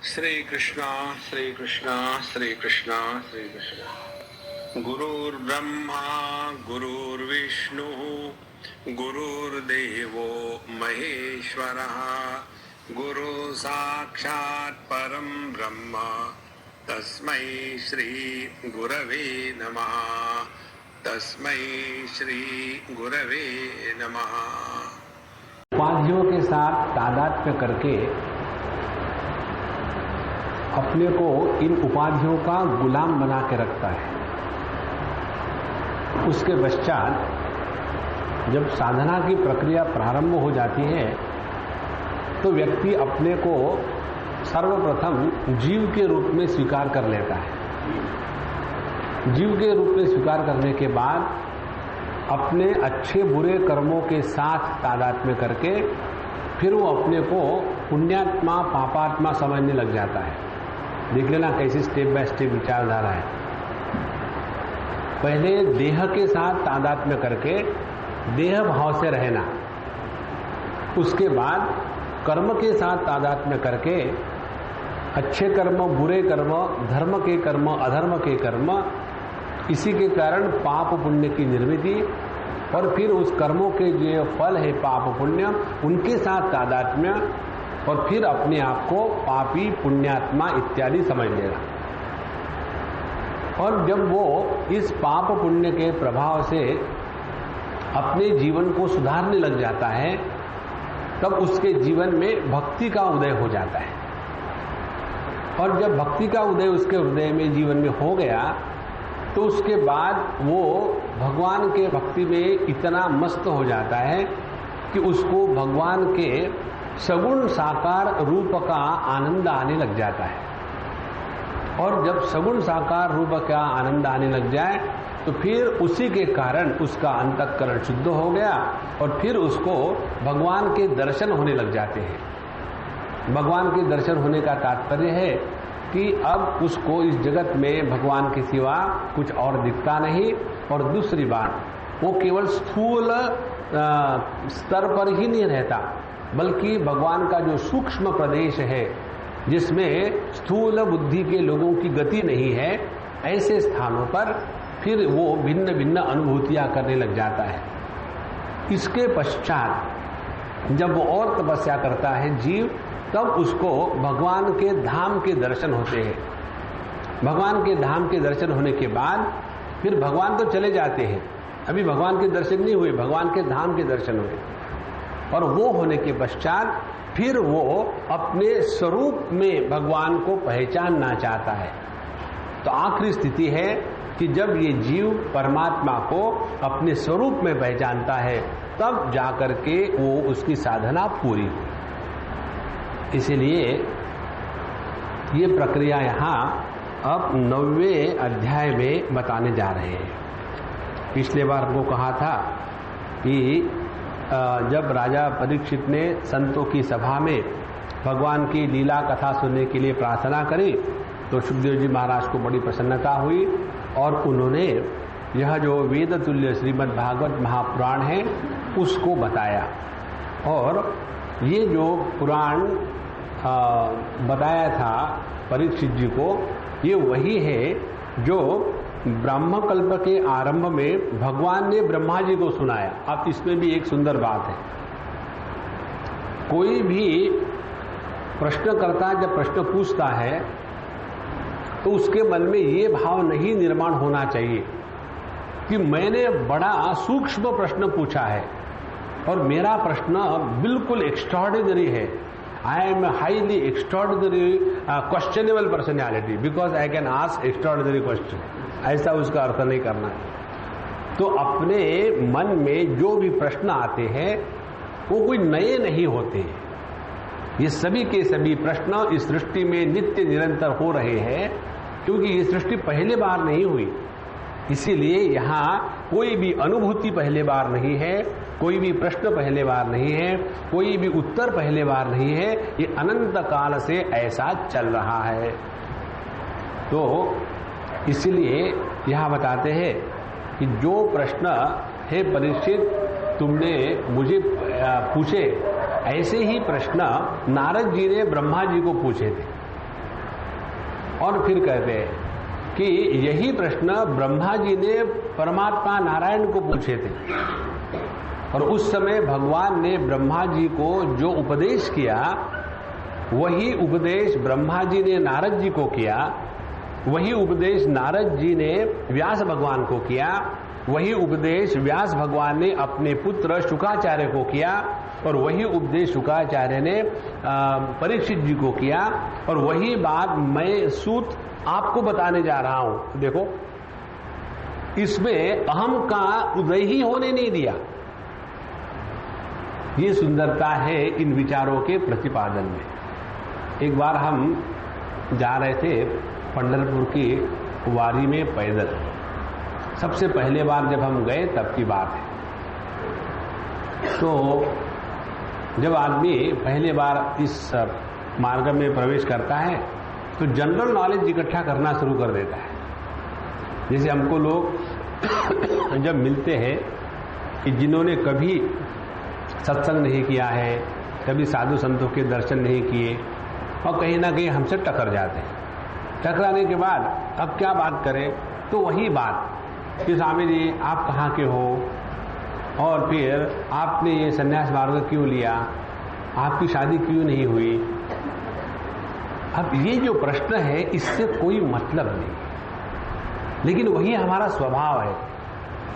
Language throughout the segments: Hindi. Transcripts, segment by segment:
श्री कृष्णा श्री कृष्णा श्री कृष्णा श्री कृष्णा। गुरुर्ब्रह्मा गुरुर्विष्णु गुरुर्देवो महेश्वरः गुरु साक्षात् परम ब्रह्म तस्मै श्री गुरवे नमः। तस्मै श्री गुरवे नमः। उपाधियों के साथ तादात्म्य करके अपने को इन उपाधियों का गुलाम बना के रखता है। उसके पश्चात जब साधना की प्रक्रिया प्रारंभ हो जाती है तो व्यक्ति अपने को सर्वप्रथम जीव के रूप में स्वीकार कर लेता है। जीव के रूप में स्वीकार करने के बाद अपने अच्छे बुरे कर्मों के साथ तादात्म्य करके फिर वो अपने को पुण्यात्मा पापात्मा समझने लग जाता है। देख लेना कैसी स्टेप बाय स्टेप विचारधारा है। पहले देह के साथ तादात्म्य करके देह भाव से रहना, उसके बाद कर्म के साथ तादात्म्य करके अच्छे कर्म बुरे कर्म धर्म के कर्म अधर्म के कर्म, इसी के कारण पाप पुण्य की निर्मिति और फिर उस कर्मों के जो फल है पाप पुण्य उनके साथ तादात्म्य और फिर अपने आप को पापी पुण्यात्मा इत्यादि समझ लेगा। और जब वो इस पाप पुण्य के प्रभाव से अपने जीवन को सुधारने लग जाता है तब उसके जीवन में भक्ति का उदय हो जाता है। और जब भक्ति का उदय उसके हृदय में जीवन में हो गया तो उसके बाद वो भगवान के भक्ति में इतना मस्त हो जाता है कि उसको भगवान के सगुण साकार रूप का आनंद आने लग जाता है। और जब सगुण साकार रूप का आनंद आने लग जाए तो फिर उसी के कारण उसका अंतःकरण शुद्ध हो गया और फिर उसको भगवान के दर्शन होने लग जाते हैं। भगवान के दर्शन होने का तात्पर्य है कि अब उसको इस जगत में भगवान के सिवा कुछ और दिखता नहीं। और दूसरी बात, वो केवल स्थूल स्तर पर ही नहीं रहता बल्कि भगवान का जो सूक्ष्म प्रदेश है जिसमें स्थूल बुद्धि के लोगों की गति नहीं है, ऐसे स्थानों पर फिर वो भिन्न भिन्न अनुभूतियां करने लग जाता है। इसके पश्चात जब वो और तपस्या करता है जीव, तब उसको भगवान के धाम के दर्शन होते हैं। भगवान के धाम के दर्शन होने के बाद फिर भगवान तो चले जाते हैं, अभी भगवान के दर्शन नहीं हुए, भगवान के धाम के दर्शन हुए। और वो होने के पश्चात फिर वो अपने स्वरूप में भगवान को पहचानना चाहता है। तो आखिरी स्थिति है कि जब ये जीव परमात्मा को अपने स्वरूप में पहचानता है तब जाकर के वो उसकी साधना पूरी हुई। इसीलिए ये प्रक्रिया यहाँ अब 9वें अध्याय में बताने जा रहे हैं। पिछले बार वो कहा था कि जब राजा परीक्षित ने संतों की सभा में भगवान की लीला कथा सुनने के लिए प्रार्थना करी तो सुखदेव जी महाराज को बड़ी प्रसन्नता हुई और उन्होंने यह जो वेद तुल्य श्रीमद् भागवत महापुराण है उसको बताया। और ये जो पुराण बताया था परीक्षित जी को, ये वही है जो ब्रह्मकल्प के आरंभ में भगवान ने ब्रह्मा जी को सुनाया। अब इसमें भी एक सुंदर बात है, कोई भी प्रश्नकर्ता जब प्रश्न पूछता है तो उसके मन में ये भाव नहीं निर्माण होना चाहिए कि मैंने बड़ा सूक्ष्म प्रश्न पूछा है और मेरा प्रश्न बिल्कुल एक्स्ट्राऑर्डिनरी है। I am highly extraordinary questionable personality because I can ask extraordinary question, ऐसा उसका अर्थ नहीं करना है। तो अपने मन में जो भी प्रश्न आते हैं वो कोई नए नहीं होते। ये सभी के सभी प्रश्न इस सृष्टि में नित्य निरंतर हो रहे हैं क्योंकि ये सृष्टि पहले बार नहीं हुई। इसीलिए यहाँ कोई भी अनुभूति पहले बार नहीं है, कोई भी प्रश्न पहले बार नहीं है, कोई भी उत्तर पहले बार नहीं है। ये अनंत काल से ऐसा चल रहा है। तो इसलिए यहाँ बताते हैं कि जो प्रश्न है परीक्षित तुमने मुझे पूछे, ऐसे ही प्रश्न नारद जी ने ब्रह्मा जी को पूछे थे। और फिर कहते हैं कि यही प्रश्न ब्रह्मा जी ने परमात्मा नारायण को पूछे थे, और उस समय भगवान ने ब्रह्मा जी को जो उपदेश किया वही उपदेश ब्रह्मा जी ने नारद जी को किया, वही उपदेश नारद जी ने व्यास भगवान को किया, वही उपदेश व्यास भगवान ने अपने पुत्र शुकाचार्य को किया, और वही उपदेश शुकाचार्य ने परीक्षित जी को किया, और वही बात मैं सूत आपको बताने जा रहा हूं। देखो, इसमें अहम का उदय ही होने नहीं दिया। ये सुंदरता है इन विचारों के प्रतिपादन में। एक बार हम जा रहे थे पंढरपुर की वारी में पैदल, सबसे पहले बार जब हम गए तब की बात है। तो जब आदमी पहले बार इस मार्ग में प्रवेश करता है तो जनरल नॉलेज इकट्ठा करना शुरू कर देता है। जैसे हमको लोग जब मिलते हैं कि जिन्होंने कभी सत्संग नहीं किया है, कभी साधु संतों के दर्शन नहीं किए, और कहीं ना कहीं हमसे टकरा जाते हैं। टकराने के बाद अब क्या बात करें, तो वही बात कि स्वामी जी आप कहाँ के हो, और फिर आपने ये संन्यास मार्ग क्यों लिया, आपकी शादी क्यों नहीं हुई। अब ये जो प्रश्न है इससे कोई मतलब नहीं, लेकिन वही हमारा स्वभाव है।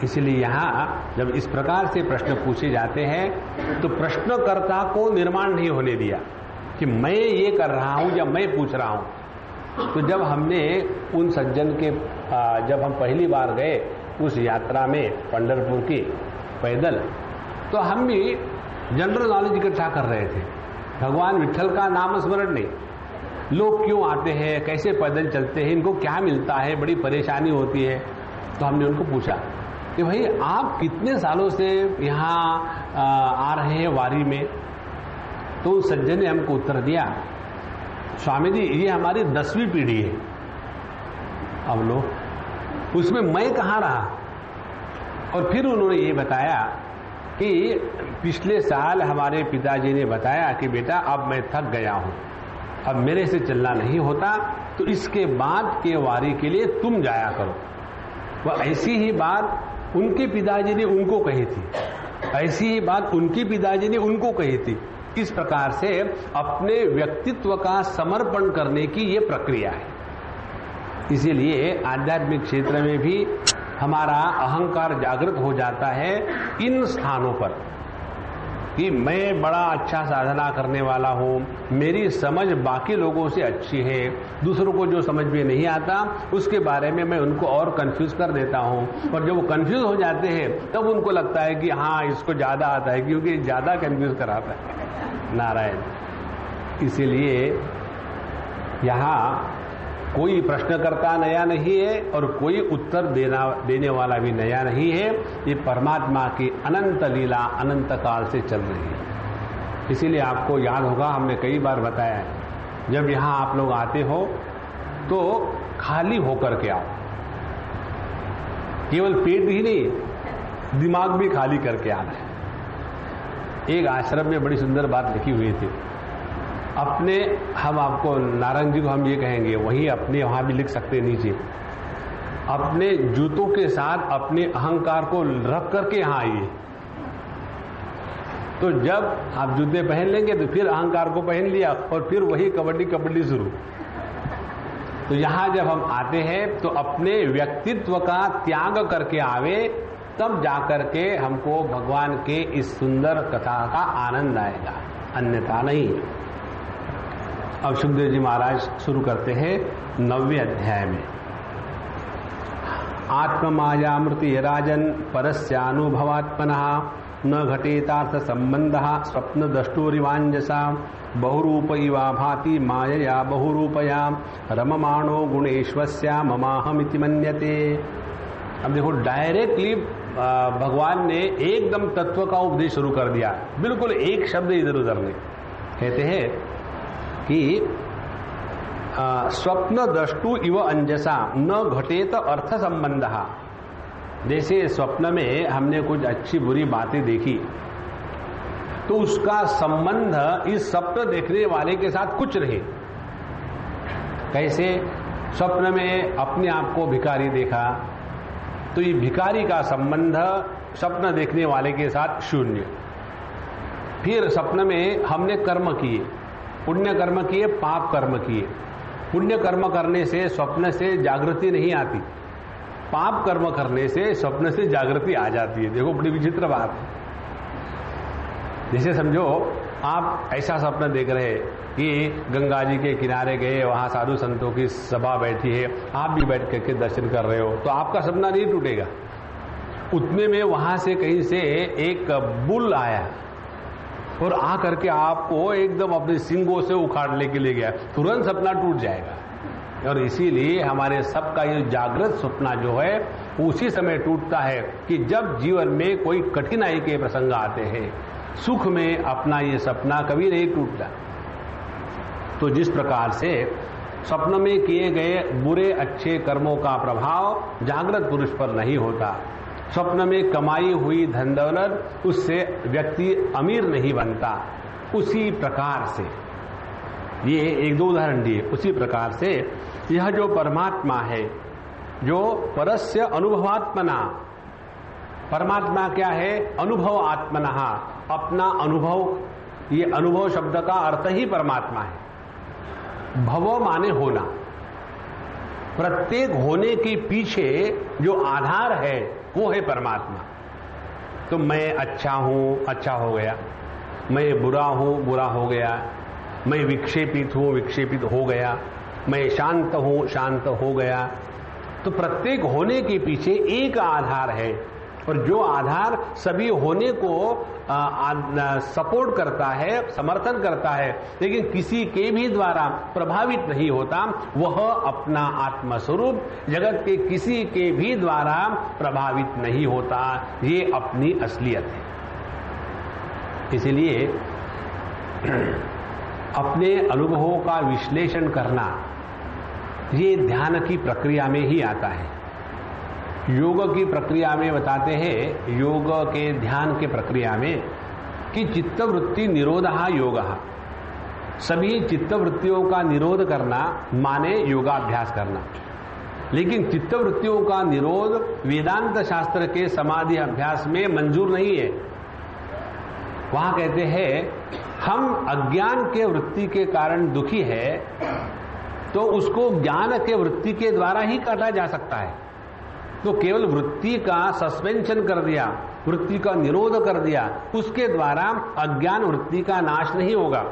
इसलिए यहाँ जब इस प्रकार से प्रश्न पूछे जाते हैं तो प्रश्नकर्ता को निर्माण नहीं होने दिया कि मैं ये कर रहा हूं या मैं पूछ रहा हूं। तो जब हमने उन सज्जन के जब हम पहली बार गए उस यात्रा में पंढरपुर की पैदल, तो हम भी जनरल नॉलेज इकट्ठा कर रहे थे। भगवान विट्ठल का नाम स्मरण नहीं, लोग क्यों आते हैं, कैसे पैदल चलते हैं, इनको क्या मिलता है, बड़ी परेशानी होती है। तो हमने उनको पूछा कि भाई आप कितने सालों से यहाँ आ रहे हैं वारी में। तो उस सज्जन ने हमको उत्तर दिया, स्वामी जी ये हमारी 10वीं पीढ़ी है। अब लो उसमें मैं कहाँ रहा। और फिर उन्होंने ये बताया कि पिछले साल हमारे पिताजी ने बताया कि बेटा अब मैं थक गया हूं, अब मेरे से चलना नहीं होता, तो इसके बाद के वारी के लिए तुम जाया करो। वह ऐसी ही बात उनके पिताजी ने उनको कही थी, ऐसी ही बात उनके पिताजी ने उनको कही थी। इस प्रकार से अपने व्यक्तित्व का समर्पण करने की ये प्रक्रिया है। इसीलिए आध्यात्मिक क्षेत्र में भी हमारा अहंकार जागृत हो जाता है इन स्थानों पर कि मैं बड़ा अच्छा साधना करने वाला हूं, मेरी समझ बाकी लोगों से अच्छी है, दूसरों को जो समझ में नहीं आता उसके बारे में मैं उनको और कंफ्यूज कर देता हूं। और जब वो कंफ्यूज हो जाते हैं तब उनको लगता है कि हाँ इसको ज्यादा आता है, क्योंकि ज्यादा कंफ्यूज कराता है नारायण। इसीलिए यहाँ कोई प्रश्नकर्ता नया नहीं है और कोई उत्तर देने वाला भी नया नहीं है। ये परमात्मा की अनंत लीला अनंत काल से चल रही है। इसीलिए आपको याद होगा, हमने कई बार बताया है, जब यहाँ आप लोग आते हो तो खाली होकर के आओ। केवल पेट ही नहीं, दिमाग भी खाली करके आना है। एक आश्रम में बड़ी सुंदर बात लिखी हुई थी, अपने, हम आपको नारंग जी को हम ये कहेंगे, वही अपने वहां भी लिख सकते नीचे, अपने जूतों के साथ अपने अहंकार को रख करके यहां आइए। तो जब आप जूते पहन लेंगे तो फिर अहंकार को पहन लिया और फिर वही कबड्डी कबड्डी शुरू। तो यहां जब हम आते हैं तो अपने व्यक्तित्व का त्याग करके आवे, तब जाकर के हमको भगवान के इस सुंदर कथा का आनंद आएगा, अन्यथा नहीं। अब सुखदेव जी महाराज शुरू करते हैं 9वें अध्याय में। आत्ममायामृति राजन परस्यानुभवात्मनः न घटेतार्थ संबंधः स्वप्न दष्टुरिवांजसा बहुरूप इवा भाति मायया बहुरूपया रममाणो गुणेश्वस्या ममाहमिति मन्यते। अब देखो, डायरेक्टली भगवान ने एकदम तत्व का उपदेश शुरू कर दिया, बिल्कुल एक शब्द इधर उधर नहीं। कहते हैं कि स्वप्न दृष्टु इव अंजसा न घटेत अर्थ संबंध। जैसे स्वप्न में हमने कुछ अच्छी बुरी बातें देखी तो उसका संबंध इस स्वप्न देखने वाले के साथ कुछ नहीं। कैसे स्वप्न में अपने आप को भिखारी देखा तो ये भिखारी का संबंध स्वप्न देखने वाले के साथ शून्य। फिर स्वप्न में हमने कर्म किए, पुण्य कर्म किए, पाप कर्म किए। पुण्य कर्म करने से स्वप्न से जागृति नहीं आती, पाप कर्म करने से स्वप्न से जागृति आ जाती है। देखो बड़ी विचित्र बात है। जैसे समझो आप ऐसा स्वप्न देख रहे कि गंगा जी के किनारे गए, वहां साधु संतों की सभा बैठी है, आप भी बैठ करके दर्शन कर रहे हो, तो आपका सपना नहीं टूटेगा। उतने में वहां से कहीं से एक बुल आया और आ करके आपको एकदम अपने सींगों से उखाड़ने के लिए गया, तुरंत सपना टूट जाएगा। और इसीलिए हमारे सबका ये जागृत सपना जो है उसी समय टूटता है कि जब जीवन में कोई कठिनाई के प्रसंग आते हैं। सुख में अपना ये सपना कभी नहीं टूटता। तो जिस प्रकार से स्वप्न में किए गए बुरे अच्छे कर्मों का प्रभाव जागृत पुरुष पर नहीं होता, स्वप्न में कमाई हुई धन दौलत उससे व्यक्ति अमीर नहीं बनता, उसी प्रकार से ये एक दो उदाहरण दिए। उसी प्रकार से यह जो परमात्मा है, जो परस्य अनुभवात्मना, परमात्मा क्या है? अनुभव आत्मना, अपना अनुभव। ये अनुभव शब्द का अर्थ ही परमात्मा है। भव माने होना, प्रत्येक होने के पीछे जो आधार है वो है परमात्मा। तो मैं अच्छा हूं, अच्छा हो गया, मैं बुरा हूं, बुरा हो गया, मैं विक्षेपित हूं, विक्षेपित हो गया, मैं शांत हूं, शांत हो गया। तो प्रत्येक होने के पीछे एक आधार है, और जो आधार सभी होने को सपोर्ट करता है, समर्थन करता है, लेकिन किसी के भी द्वारा प्रभावित नहीं होता, वह अपना आत्मस्वरूप जगत के किसी के भी द्वारा प्रभावित नहीं होता। ये अपनी असलियत है। इसलिए अपने अनुभवों का विश्लेषण करना ये ध्यान की प्रक्रिया में ही आता है। योग की प्रक्रिया में बताते हैं, योग के ध्यान के प्रक्रिया में, कि चित्तवृत्ति निरोधः योगः। सभी चित्तवृत्तियों का निरोध करना माने योगाभ्यास करना। लेकिन चित्तवृत्तियों का निरोध वेदांत शास्त्र के समाधि अभ्यास में मंजूर नहीं है। वहां कहते हैं हम अज्ञान के वृत्ति के कारण दुखी है, तो उसको ज्ञान के वृत्ति के द्वारा ही काटा जा सकता है। तो केवल वृत्ति का सस्पेंशन कर दिया, वृत्ति का निरोध कर दिया, उसके द्वारा अज्ञान वृत्ति का नाश नहीं होगा।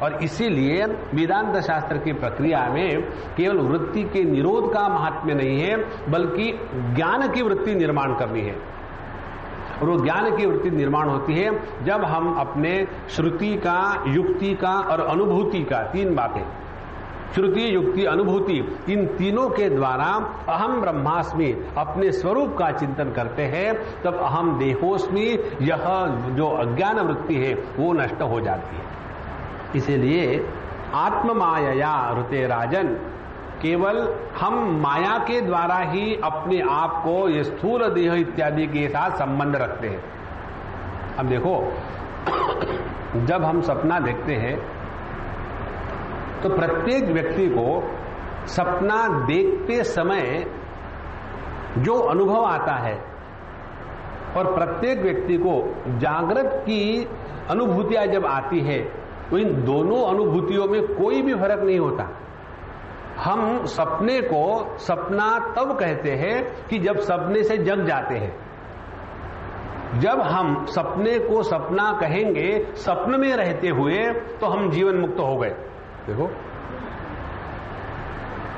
और इसीलिए वेदांत शास्त्र की प्रक्रिया में केवल वृत्ति के निरोध का महात्म्य नहीं है, बल्कि ज्ञान की वृत्ति निर्माण करनी है। और वो ज्ञान की वृत्ति निर्माण होती है जब हम अपने श्रुति का, युक्ति का और अनुभूति का, तीन बातें, श्रुति, युक्ति, अनुभूति, इन तीनों के द्वारा अहम ब्रह्मास्मि अपने स्वरूप का चिंतन करते हैं, तब अहम देहोस्मि, यह जो अज्ञान वृत्ति है वो नष्ट हो जाती है। इसीलिए आत्म माया ऋते राजन, केवल हम माया के द्वारा ही अपने आप को ये स्थूल देह इत्यादि के साथ संबंध रखते हैं। अब देखो, जब हम सपना देखते हैं तो प्रत्येक व्यक्ति को सपना देखते समय जो अनुभव आता है, और प्रत्येक व्यक्ति को जागृत की अनुभूतियां जब आती है, तो इन दोनों अनुभूतियों में कोई भी फर्क नहीं होता। हम सपने को सपना तब कहते हैं कि जब सपने से जग जाते हैं। जब हम सपने को सपना कहेंगे सपने में रहते हुए, तो हम जीवन मुक्त हो गए। देखो,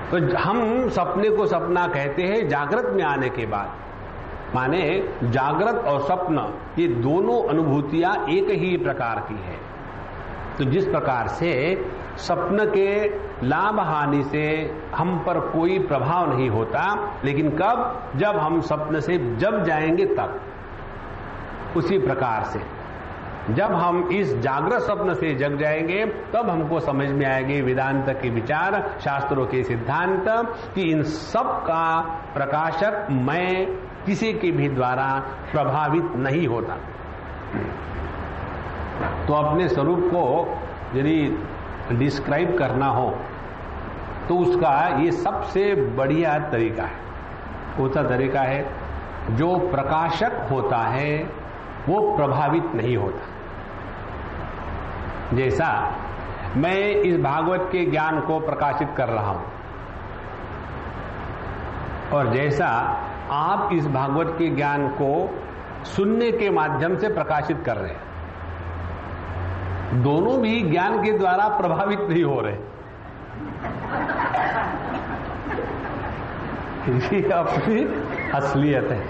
तो हम सपने को सपना कहते हैं जागृत में आने के बाद। माने जागृत और स्वप्न ये दोनों अनुभूतियां एक ही प्रकार की है। तो जिस प्रकार से स्वप्न के लाभ हानि से हम पर कोई प्रभाव नहीं होता, लेकिन कब? जब हम स्वप्न से जग जाएंगे तब। उसी प्रकार से जब हम इस जागृत स्वप्न से जग जाएंगे, तब हमको समझ में आएंगे वेदांत के विचार, शास्त्रों के सिद्धांत, कि इन सब का प्रकाशक मैं किसी के भी द्वारा प्रभावित नहीं होता। तो अपने स्वरूप को यदि डिस्क्राइब करना हो तो उसका ये सबसे बढ़िया तरीका है। कौन सा तरीका है? जो प्रकाशक होता है वो प्रभावित नहीं होता। जैसा मैं इस भागवत के ज्ञान को प्रकाशित कर रहा हूं और जैसा आप इस भागवत के ज्ञान को सुनने के माध्यम से प्रकाशित कर रहे हैं, दोनों भी ज्ञान के द्वारा प्रभावित नहीं हो रहे। ये अपनी असलियत है।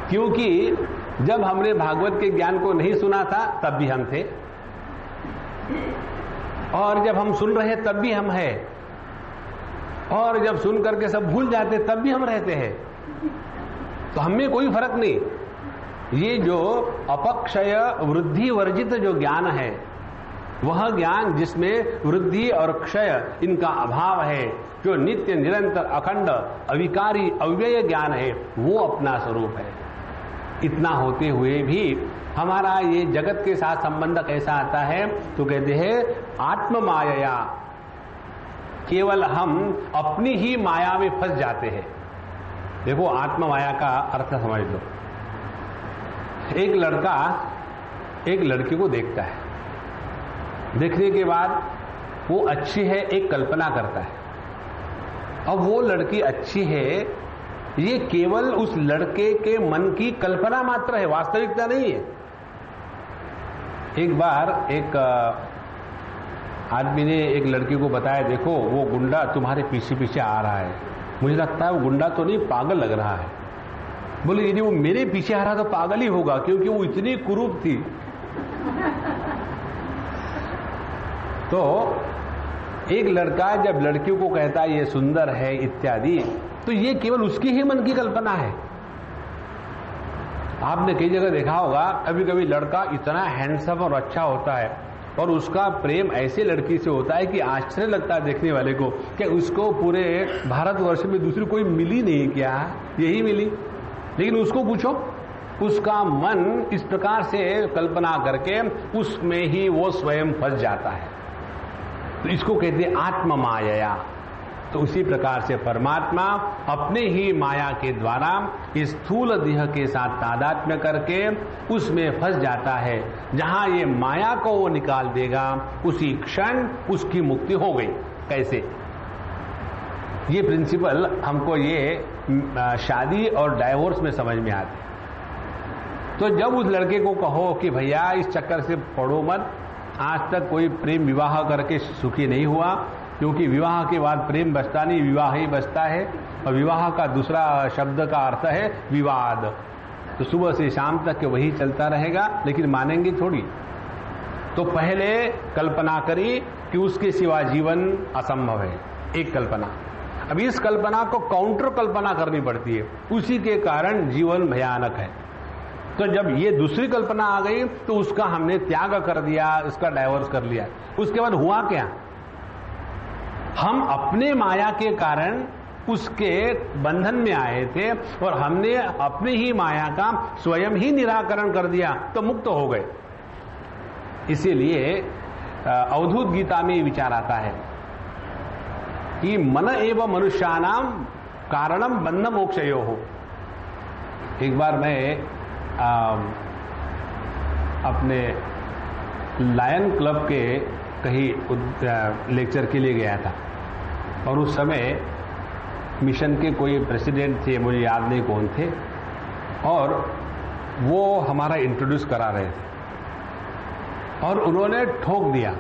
क्योंकि जब हमने भागवत के ज्ञान को नहीं सुना था तब भी हम थे, और जब हम सुन रहे तब भी हम हैं, और जब सुन करके सब भूल जाते तब भी हम रहते हैं। तो हमें कोई फर्क नहीं। ये जो अपक्षय वृद्धि वर्जित जो ज्ञान है, वह ज्ञान जिसमें वृद्धि और क्षय इनका अभाव है, जो नित्य निरंतर अखंड अविकारी अव्यय ज्ञान है, वो अपना स्वरूप है। इतना होते हुए भी हमारा ये जगत के साथ संबंध कैसा आता है? तो कहते हैं आत्म माया, केवल हम अपनी ही माया में फंस जाते हैं। देखो आत्म माया का अर्थ समझ लो। एक लड़का एक लड़की को देखता है, देखने के बाद वो अच्छी है एक कल्पना करता है। अब वो लड़की अच्छी है ये केवल उस लड़के के मन की कल्पना मात्र है, वास्तविकता नहीं है। एक बार एक आदमी ने एक लड़की को बताया, देखो वो गुंडा तुम्हारे पीछे पीछे आ रहा है, मुझे लगता है वो गुंडा तो नहीं पागल लग रहा है। बोले यदि वो मेरे पीछे आ रहा तो पागल ही होगा, क्योंकि वो इतनी कुरूप थी। तो एक लड़का जब लड़कियों को कहता है ये सुंदर है इत्यादि, तो ये केवल उसकी ही मन की कल्पना है। आपने कई जगह देखा होगा, कभी कभी लड़का इतना हैंडसम और अच्छा होता है और उसका प्रेम ऐसे लड़की से होता है कि आश्चर्य लगता है देखने वाले को कि उसको पूरे भारतवर्ष में दूसरी कोई मिली नहीं, क्या यही मिली। लेकिन उसको पूछो, उसका मन इस प्रकार से कल्पना करके उसमें ही वो स्वयं फंस जाता है। तो इसको कहते हैं आत्म माया। तो उसी प्रकार से परमात्मा अपने ही माया के द्वारा इस स्थूल देह के साथ तादात्म्य करके उसमें फंस जाता है। जहां ये माया को वो निकाल देगा उसी क्षण उसकी मुक्ति हो गई। कैसे? ये प्रिंसिपल हमको ये शादी और डाइवोर्स में समझ में आती है। तो जब उस लड़के को कहो कि भैया इस चक्कर से पड़ो मत, आज तक कोई प्रेम विवाह करके सुखी नहीं हुआ, क्योंकि विवाह के बाद प्रेम बचता नहीं, विवाह ही बचता है। और विवाह का दूसरा शब्द का अर्थ है विवाद। तो सुबह से शाम तक के वही चलता रहेगा, लेकिन मानेंगे थोड़ी। तो पहले कल्पना करी कि उसके सिवा जीवन असंभव है, एक कल्पना। अब इस कल्पना को काउंटर कल्पना करनी पड़ती है, उसी के कारण जीवन भयानक है। तो जब ये दूसरी कल्पना आ गई तो उसका हमने त्याग कर दिया, इसका डाइवोर्स कर लिया। उसके बाद हुआ क्या? हम अपने माया के कारण उसके बंधन में आए थे और हमने अपनी ही माया का स्वयं ही निराकरण कर दिया, तो मुक्त हो गए। इसीलिए अवधूत गीता में विचार आता है कि मन एव मनुष्यानाम कारणम बंध मोक्षयो हो। एक बार मैं अपने लायन क्लब के कहीं लेक्चर के लिए गया था, और उस समय मिशन के कोई प्रेसिडेंट थे, मुझे याद नहीं कौन थे, और वो हमारा इंट्रोड्यूस करा रहे थे और उन्होंने ठोक दिया,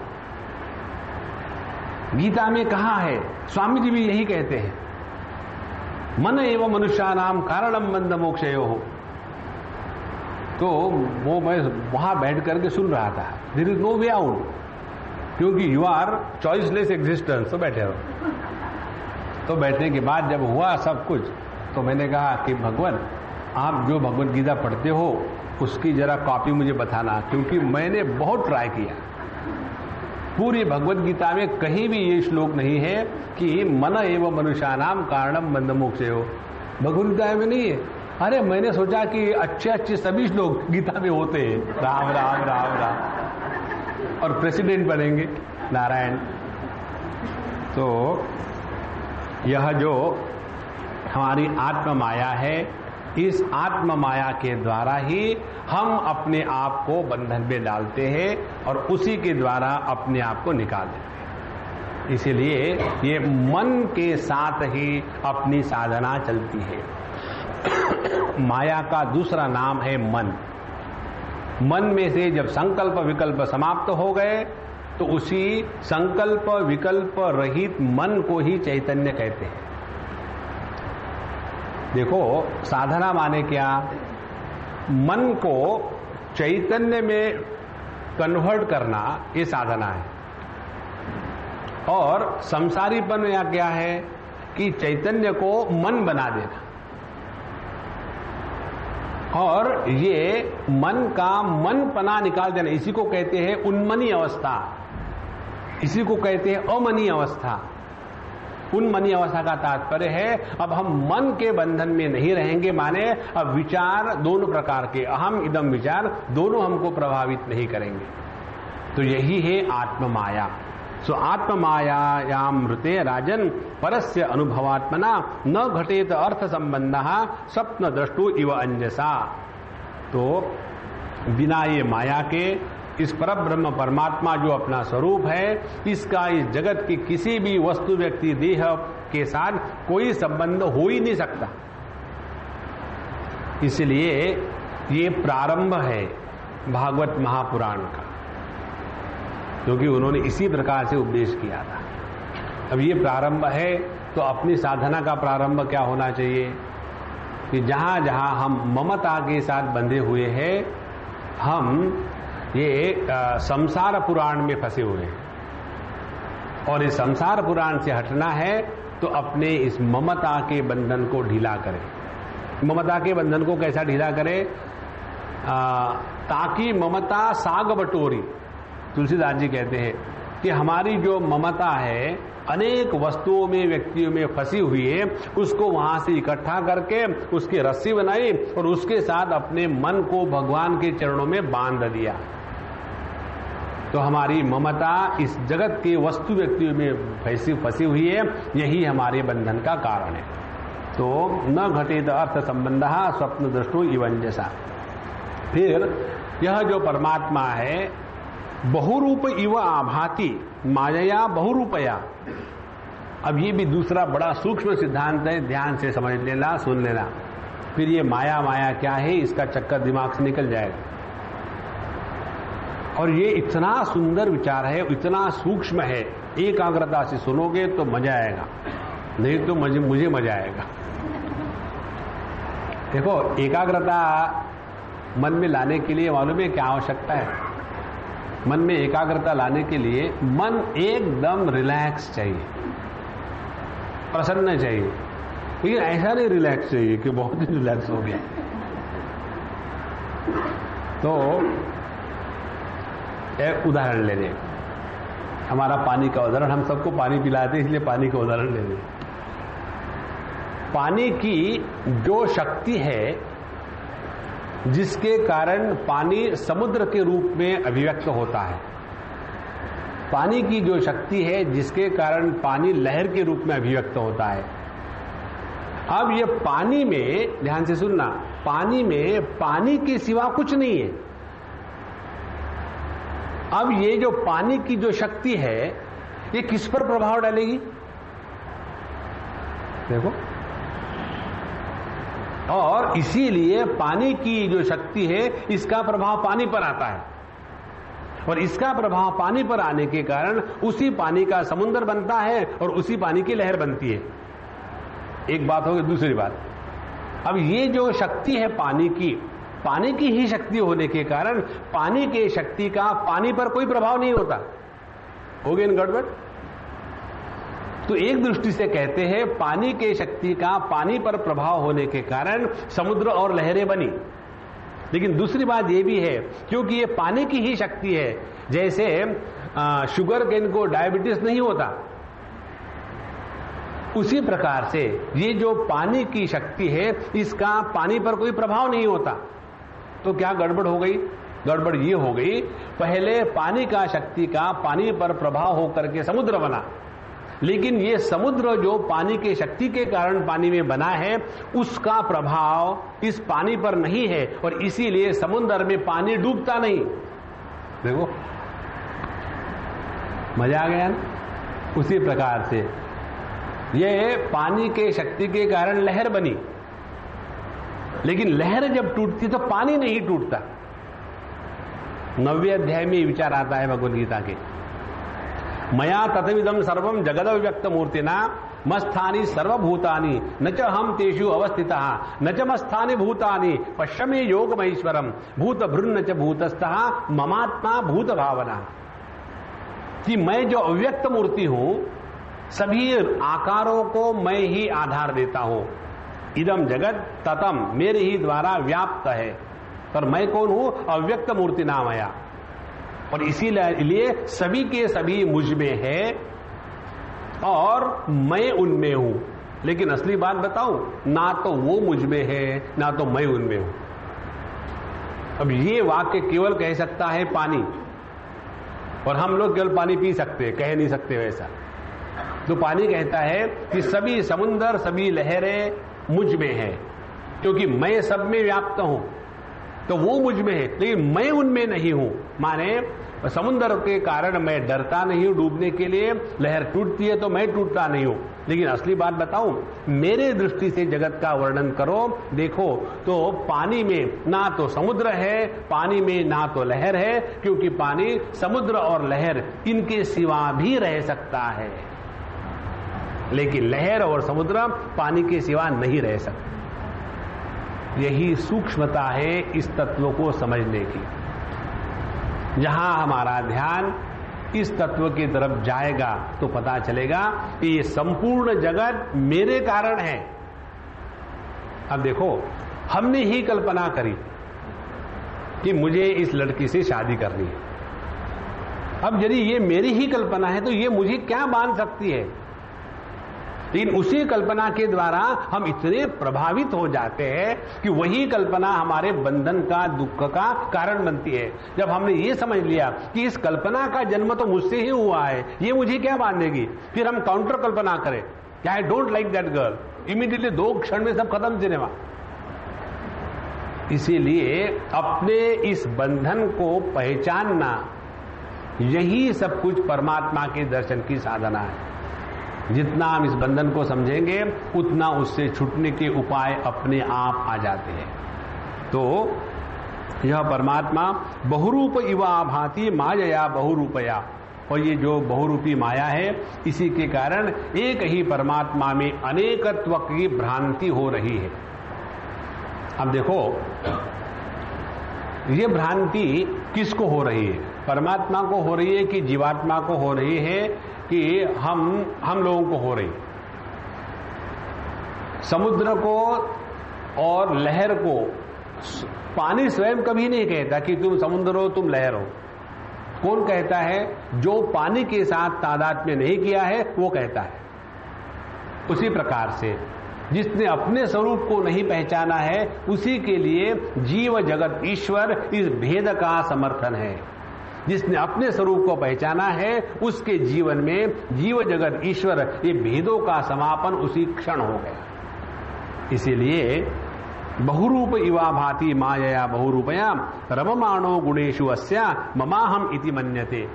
गीता में कहा है, स्वामी जी भी यही कहते हैं, मन एवं मनुष्यानाम कारणम बंध मोक्षयो हो। तो वो मैं वहां बैठ करके सुन रहा था। There is no way out, क्योंकि यू आर चॉइसलेस एग्जिस्टेंस। तो बैठे रहो। तो बैठने के बाद जब हुआ सब कुछ, तो मैंने कहा कि भगवान, आप जो भगवत गीता पढ़ते हो उसकी जरा कॉपी मुझे बताना, क्योंकि मैंने बहुत ट्राई किया। पूरी भगवत गीता में कहीं भी ये श्लोक नहीं है कि मन एवं मनुष्यानाम कारणम बंध मोक्षयो। भगवत गीता में नहीं है। अरे मैंने सोचा कि अच्छे अच्छे सभी श्लोक गीता में होते हैं, राम राम राम राम, और प्रेसिडेंट बनेंगे नारायण। तो यह जो हमारी आत्म माया है, इस आत्म माया के द्वारा ही हम अपने आप को बंधन में डालते हैं और उसी के द्वारा अपने आप को निकाल देते हैं। इसीलिए ये मन के साथ ही अपनी साधना चलती है। माया का दूसरा नाम है मन। मन में से जब संकल्प विकल्प समाप्त हो गए तो उसी संकल्प विकल्प रहित मन को ही चैतन्य कहते हैं। देखो, साधना माने क्या? मन को चैतन्य में कन्वर्ट करना, ये साधना है। और संसारीपन या क्या है कि चैतन्य को मन बना देना। और ये मन का मनपना निकाल देना, इसी को कहते हैं उन्मनी अवस्था, इसी को कहते हैं अमनी अवस्था। उन्मनी अवस्था का तात्पर्य है अब हम मन के बंधन में नहीं रहेंगे, माने अब विचार दोनों प्रकार के, अहम इदम विचार दोनों हमको प्रभावित नहीं करेंगे। तो यही है आत्म माया। सो आत्म मायायामृते राजन परस्य अनुभवात्मना न घटेत अर्थ संबंधः स्वप्न दृष्टु इव अंजसा। तो बिना ये माया के इस परब्रह्म परमात्मा जो अपना स्वरूप है, इसका इस जगत की किसी भी वस्तु व्यक्ति देह के साथ कोई संबंध हो ही नहीं सकता। इसलिए ये प्रारंभ है भागवत महापुराण का, क्योंकि उन्होंने इसी प्रकार से उपदेश किया था। अब ये प्रारंभ है तो अपनी साधना का प्रारंभ क्या होना चाहिए कि जहां जहां हम ममता के साथ बंधे हुए हैं, हम ये संसार पुराण में फंसे हुए हैं और इस संसार पुराण से हटना है तो अपने इस ममता के बंधन को ढीला करें। ममता के बंधन को कैसा ढीला करें? ताकि ममता साग बटोरी, तुलसीदास जी कहते हैं कि हमारी जो ममता है अनेक वस्तुओं में व्यक्तियों में फंसी हुई है, उसको वहां से इकट्ठा करके उसकी रस्सी बनाई और उसके साथ अपने मन को भगवान के चरणों में बांध दिया। तो हमारी ममता इस जगत के वस्तु व्यक्तियों में फंसी हुई है, यही हमारे बंधन का कारण है। तो न घटेत अर्थ संबंधः स्वप्न दृष्टो इवंजसा। फिर यह जो परमात्मा है बहुरूप इव आभाति मायया बहुरूपया। अब ये भी दूसरा बड़ा सूक्ष्म सिद्धांत है, ध्यान से समझ लेना, सुन लेना। फिर ये माया माया क्या है इसका चक्कर दिमाग से निकल जाएगा। और ये इतना सुंदर विचार है, इतना सूक्ष्म है, एकाग्रता से सुनोगे तो मजा आएगा, नहीं तो मुझे मजा आएगा। देखो, एकाग्रता मन में लाने के लिए मालूम है क्या आवश्यकता है? मन में एकाग्रता लाने के लिए मन एकदम रिलैक्स चाहिए, प्रसन्न चाहिए। लेकिन ऐसा नहीं रिलैक्स चाहिए कि बहुत ही रिलैक्स हो गया। तो एक उदाहरण ले लें, हमारा पानी का उदाहरण, हम सबको पानी पिलाते हैं इसलिए पानी का उदाहरण ले लें। पानी की जो शक्ति है जिसके कारण पानी समुद्र के रूप में अभिव्यक्त होता है, पानी की जो शक्ति है जिसके कारण पानी लहर के रूप में अभिव्यक्त होता है। अब ये पानी में, ध्यान से सुनना, पानी में पानी के सिवा कुछ नहीं है। अब ये जो पानी की जो शक्ति है ये किस पर प्रभाव डालेगी? देखो, और इसीलिए पानी की जो शक्ति है इसका प्रभाव पानी पर आता है और इसका प्रभाव पानी पर आने के कारण उसी पानी का समुद्र बनता है और उसी पानी की लहर बनती है। एक बात होगी। दूसरी बात, अब ये जो शक्ति है पानी की ही शक्ति होने के कारण पानी के शक्ति का पानी पर कोई प्रभाव नहीं होता। हो गई ना गड़बड़? तो एक दृष्टि से कहते हैं पानी के शक्ति का पानी पर प्रभाव होने के कारण समुद्र और लहरें बनी। लेकिन दूसरी बात यह भी है, क्योंकि ये पानी की ही शक्ति है, जैसे शुगर केन को डायबिटीज नहीं होता, उसी प्रकार से ये जो पानी की शक्ति है इसका पानी पर कोई प्रभाव नहीं होता। तो क्या गड़बड़ हो गई? गड़बड़ ये हो गई, पहले पानी का शक्ति का पानी पर प्रभाव होकर के समुद्र बना, लेकिन ये समुद्र जो पानी के शक्ति के कारण पानी में बना है, उसका प्रभाव इस पानी पर नहीं है और इसीलिए समुद्र में पानी डूबता नहीं। देखो मजा आ गया ना। उसी प्रकार से ये पानी के शक्ति के कारण लहर बनी, लेकिन लहर जब टूटती तो पानी नहीं टूटता। 9वें अध्याय में विचार आता है भगवद गीता के, मया ततविदम सर्वम जगदव्यक्त मूर्तिना मस्थानि सर्वभूतानि न च हम तेषु अवस्थितः न च मस्थानि भूतानि पश्य मे योग महेश्वरम भूत भृन्न च भूतस्थः ममात्मा भूत भावना। कि मैं जो अव्यक्त मूर्ति हूं, सभी आकारों को मैं ही आधार देता हूं। इदम जगत ततम मेरे ही द्वारा व्याप्त है, पर मैं कौन हूं? अव्यक्त मूर्ति नामया। और इसीलिए सभी के सभी मुझ में है और मैं उनमें हूं। लेकिन असली बात बताऊं, ना तो वो मुझ में है ना तो मैं उनमें हूं। अब ये वाक्य केवल कह सकता है पानी, और हम लोग केवल पानी पी सकते हैं, कह नहीं सकते वैसा। तो पानी कहता है कि सभी समुद्र सभी लहरें मुझ में है, क्योंकि मैं सब में व्याप्त हूं। तो वो मुझ में है, लेकिन मैं उनमें नहीं हूं। माने समुद्र के कारण मैं डरता नहीं हूं डूबने के लिए, लहर टूटती है तो मैं टूटता नहीं हूं। लेकिन असली बात बताऊं, मेरे दृष्टि से जगत का वर्णन करो, देखो तो पानी में ना तो समुद्र है, पानी में ना तो लहर है, क्योंकि पानी समुद्र और लहर इनके सिवा भी रह सकता है, लेकिन लहर और समुद्र पानी के सिवा नहीं रह सकते। यही सूक्ष्मता है इस तत्व को समझने की। जहां हमारा ध्यान इस तत्व की तरफ जाएगा तो पता चलेगा कि ये संपूर्ण जगत मेरे कारण है। अब देखो, हमने ही कल्पना करी कि मुझे इस लड़की से शादी करनी है। अब यदि ये मेरी ही कल्पना है तो ये मुझे क्या बांध सकती है? लेकिन उसी कल्पना के द्वारा हम इतने प्रभावित हो जाते हैं कि वही कल्पना हमारे बंधन का, दुख का कारण बनती है। जब हमने ये समझ लिया कि इस कल्पना का जन्म तो मुझसे ही हुआ है, ये मुझे क्या बांधेगी, फिर हम काउंटर कल्पना करें कि I don't like that girl, immediately 2 क्षण में सब खत्म सिनेमा। इसीलिए अपने इस बंधन को पहचानना, यही सब कुछ परमात्मा के दर्शन की साधना है। जितना हम इस बंधन को समझेंगे उतना उससे छूटने के उपाय अपने आप आ जाते हैं। तो यह परमात्मा बहुरूप इवा भाति मायया बहुरूपया, और ये जो बहुरूपी माया है, इसी के कारण एक ही परमात्मा में अनेकत्व की भ्रांति हो रही है। अब देखो, ये भ्रांति किसको हो रही है? परमात्मा को हो रही है कि जीवात्मा को हो रही है कि हम लोगों को हो रही? समुद्र को और लहर को पानी स्वयं कभी नहीं कहता कि तुम समुद्र हो, तुम लहर हो। कौन कहता है? जो पानी के साथ तादात्म्य नहीं किया है वो कहता है। उसी प्रकार से जिसने अपने स्वरूप को नहीं पहचाना है, उसी के लिए जीव जगत ईश्वर इस भेद का समर्थन है। जिसने अपने स्वरूप को पहचाना है, उसके जीवन में जीव जगत ईश्वर ये भेदों का समापन उसी क्षण हो गया। इसीलिए बहुरूप इवा भाति मायया बहुरूपया रममाणो गुणेषु अस्या ममाहम इति मन्यते।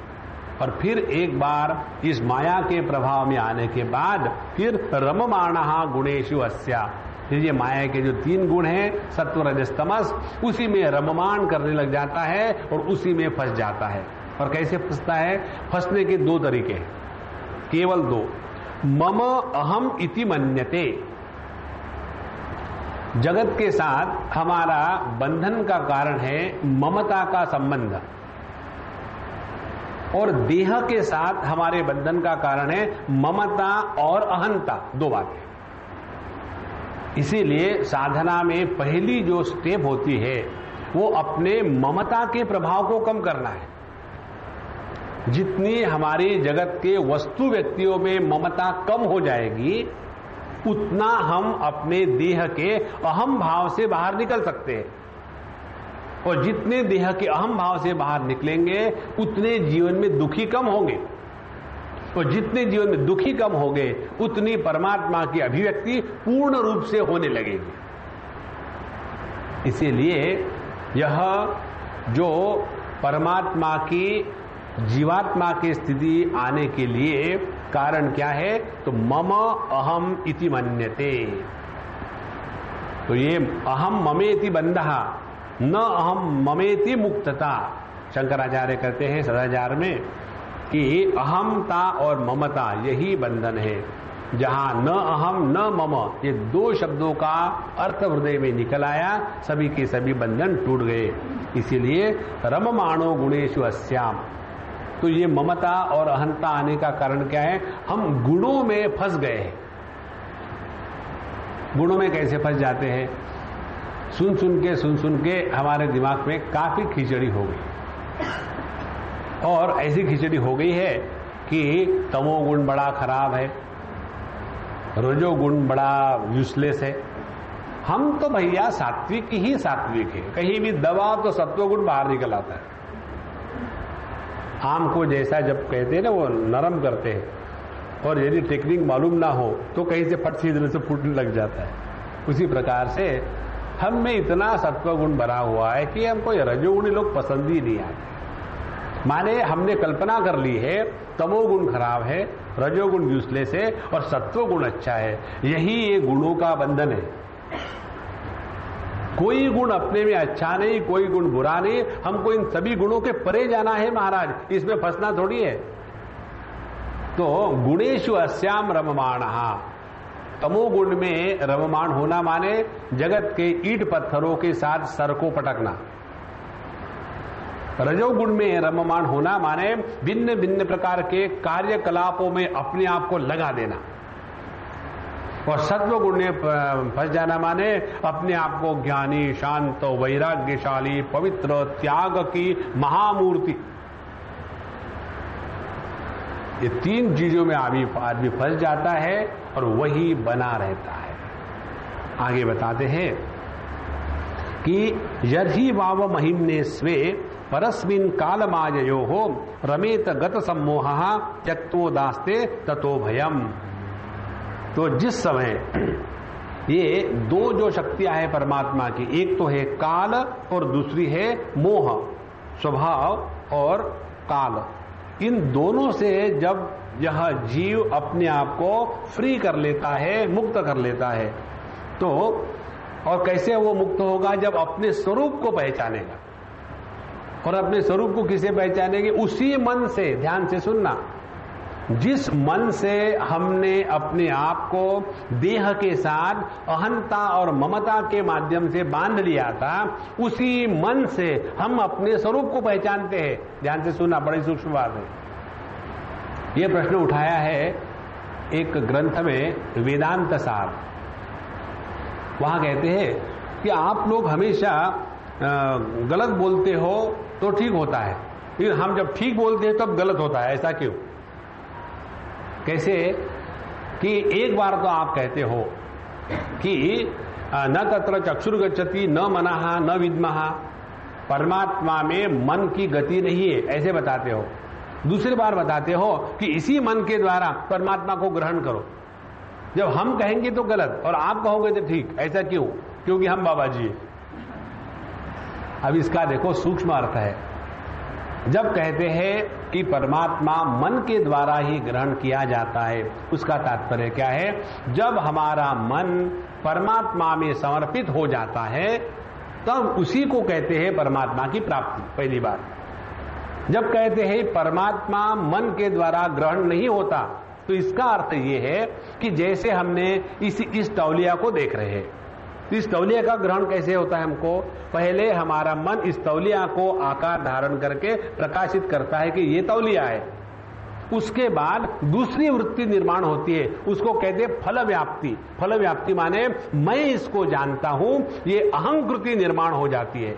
और फिर एक बार इस माया के प्रभाव में आने के बाद फिर रममाणः गुणेषु अस्या, ये माया के जो 3 गुण हैं, सत्व रजस तमस, उसी में रममान करने लग जाता है और उसी में फंस जाता है। और कैसे फंसता है? फंसने के 2 तरीके हैं, केवल 2। मम अहम इति मन्यते, जगत के साथ हमारा बंधन का कारण है ममता का संबंध, और देह के साथ हमारे बंधन का कारण है ममता और अहंता, 2 बातें। इसीलिए साधना में पहली जो स्टेप होती है वो अपने ममता के प्रभाव को कम करना है। जितनी हमारी जगत के वस्तु व्यक्तियों में ममता कम हो जाएगी, उतना हम अपने देह के अहम भाव से बाहर निकल सकते हैं। और जितने देह के अहम भाव से बाहर निकलेंगे, उतने जीवन में दुखी कम होंगे। और जितने जीवन में दुखी कम हो गए उतनी परमात्मा की अभिव्यक्ति पूर्ण रूप से होने लगेगी। इसीलिए यह जो परमात्मा की जीवात्मा की स्थिति आने के लिए कारण क्या है, तो मम अहम इति मन्यते। तो ये अहम ममेति बंधः न अहम ममेति मुक्तता। शंकराचार्य कहते हैं सदाचार में कि अहमता और ममता यही बंधन है। जहां न अहम न मम ये दो शब्दों का अर्थ हृदय में निकल आया, सभी के सभी बंधन टूट गए। इसीलिए रममाणो गुणेषु अस्याम। तो ये ममता और अहंता आने का कारण क्या है, हम गुणों में फंस गए हैं। गुणों में कैसे फंस जाते हैं, सुन सुन के हमारे दिमाग में काफी खिचड़ी हो गई। और ऐसी खिचड़ी हो गई है कि तमोगुण बड़ा खराब है, रजोगुण बड़ा यूजलेस है। हम तो भैया सात्विक ही सात्विक है, कहीं भी दबाव तो सत्वगुण बाहर निकल आता है। आम को जैसा जब कहते हैं ना वो नरम करते हैं, और यदि टेक्निक मालूम ना हो तो कहीं से फट सीधे से फूटने लग जाता है। उसी प्रकार से हम में इतना सत्वगुण भरा हुआ है कि हमको रजोगुणी लोग पसंद ही नहीं आते। माने हमने कल्पना कर ली है तमोगुण खराब है, रजोगुण यूजलेस है और सत्वगुण अच्छा है। यही ये गुणों का बंधन है। कोई गुण अपने में अच्छा नहीं, कोई गुण बुरा नहीं, हमको इन सभी गुणों के परे जाना है महाराज, इसमें फंसना थोड़ी है। तो गुणेषु अस्याम रममाणः, तमोगुण में रममाण होना माने जगत के ईंट पत्थरों के साथ सर को पटकना। रजोगुण में रममाण होना माने भिन्न भिन्न प्रकार के कार्यकलापों में अपने आप को लगा देना। और सत्वगुण में फंस जाना माने अपने आप को ज्ञानी, शांत, वैराग्यशाली, पवित्र, त्याग की महामूर्ति, ये तीन चीजों में आदमी फंस जाता है और वही बना रहता है। आगे बताते हैं कि यदि वाव महिम्ने स्वे परस्मिन् कालमाययो हो रमेत गत सम्मोहः त्यक्तो दास्ते ततो भयम। तो जिस समय ये दो जो शक्तियां हैं परमात्मा की, एक तो है काल और दूसरी है मोह, स्वभाव और काल। इन दोनों से जब यह जीव अपने आप को फ्री कर लेता है, मुक्त कर लेता है, तो और कैसे वो मुक्त होगा, जब अपने स्वरूप को पहचानेगा। और अपने स्वरूप को किसे पहचानेंगे, उसी मन से, ध्यान से सुनना, जिस मन से हमने अपने आप को देह के साथ अहंता और ममता के माध्यम से बांध लिया था, उसी मन से हम अपने स्वरूप को पहचानते हैं। ध्यान से सुनना, बड़ी सूक्ष्म बात है। यह प्रश्न उठाया है एक ग्रंथ में, वेदांत सार। वहां कहते हैं कि आप लोग हमेशा गलत बोलते हो तो ठीक होता है, लेकिन हम जब ठीक बोलते हैं तब गलत होता है, ऐसा क्यों? कैसे कि एक बार तो आप कहते हो कि न तत्र चक्षुर्गच्छति न मनः न विद्मः, परमात्मा में मन की गति नहीं है, ऐसे बताते हो। दूसरी बार बताते हो कि इसी मन के द्वारा परमात्मा को ग्रहण करो। जब हम कहेंगे तो गलत और आप कहोगे तो ठीक, ऐसा क्यों? क्योंकि हम बाबा जी हैं। अब इसका देखो सूक्ष्म अर्थ है। जब कहते हैं कि परमात्मा मन के द्वारा ही ग्रहण किया जाता है, उसका तात्पर्य क्या है? जब हमारा मन परमात्मा में समर्पित हो जाता है तब उसी को कहते हैं परमात्मा की प्राप्ति। पहली बात। जब कहते हैं परमात्मा मन के द्वारा ग्रहण नहीं होता, तो इसका अर्थ ये है कि जैसे हमने इस तौलिया को देख रहे हैं, तो इस तौलिया का ग्रहण कैसे होता है हमको? पहले हमारा मन इस तौलिया को आकार धारण करके प्रकाशित करता है कि ये तौलिया है। उसके बाद दूसरी वृत्ति निर्माण होती है, उसको कहते हैं फल व्याप्ति। फल व्याप्ति माने मैं इसको जानता हूं, ये अहंकृति निर्माण हो जाती है।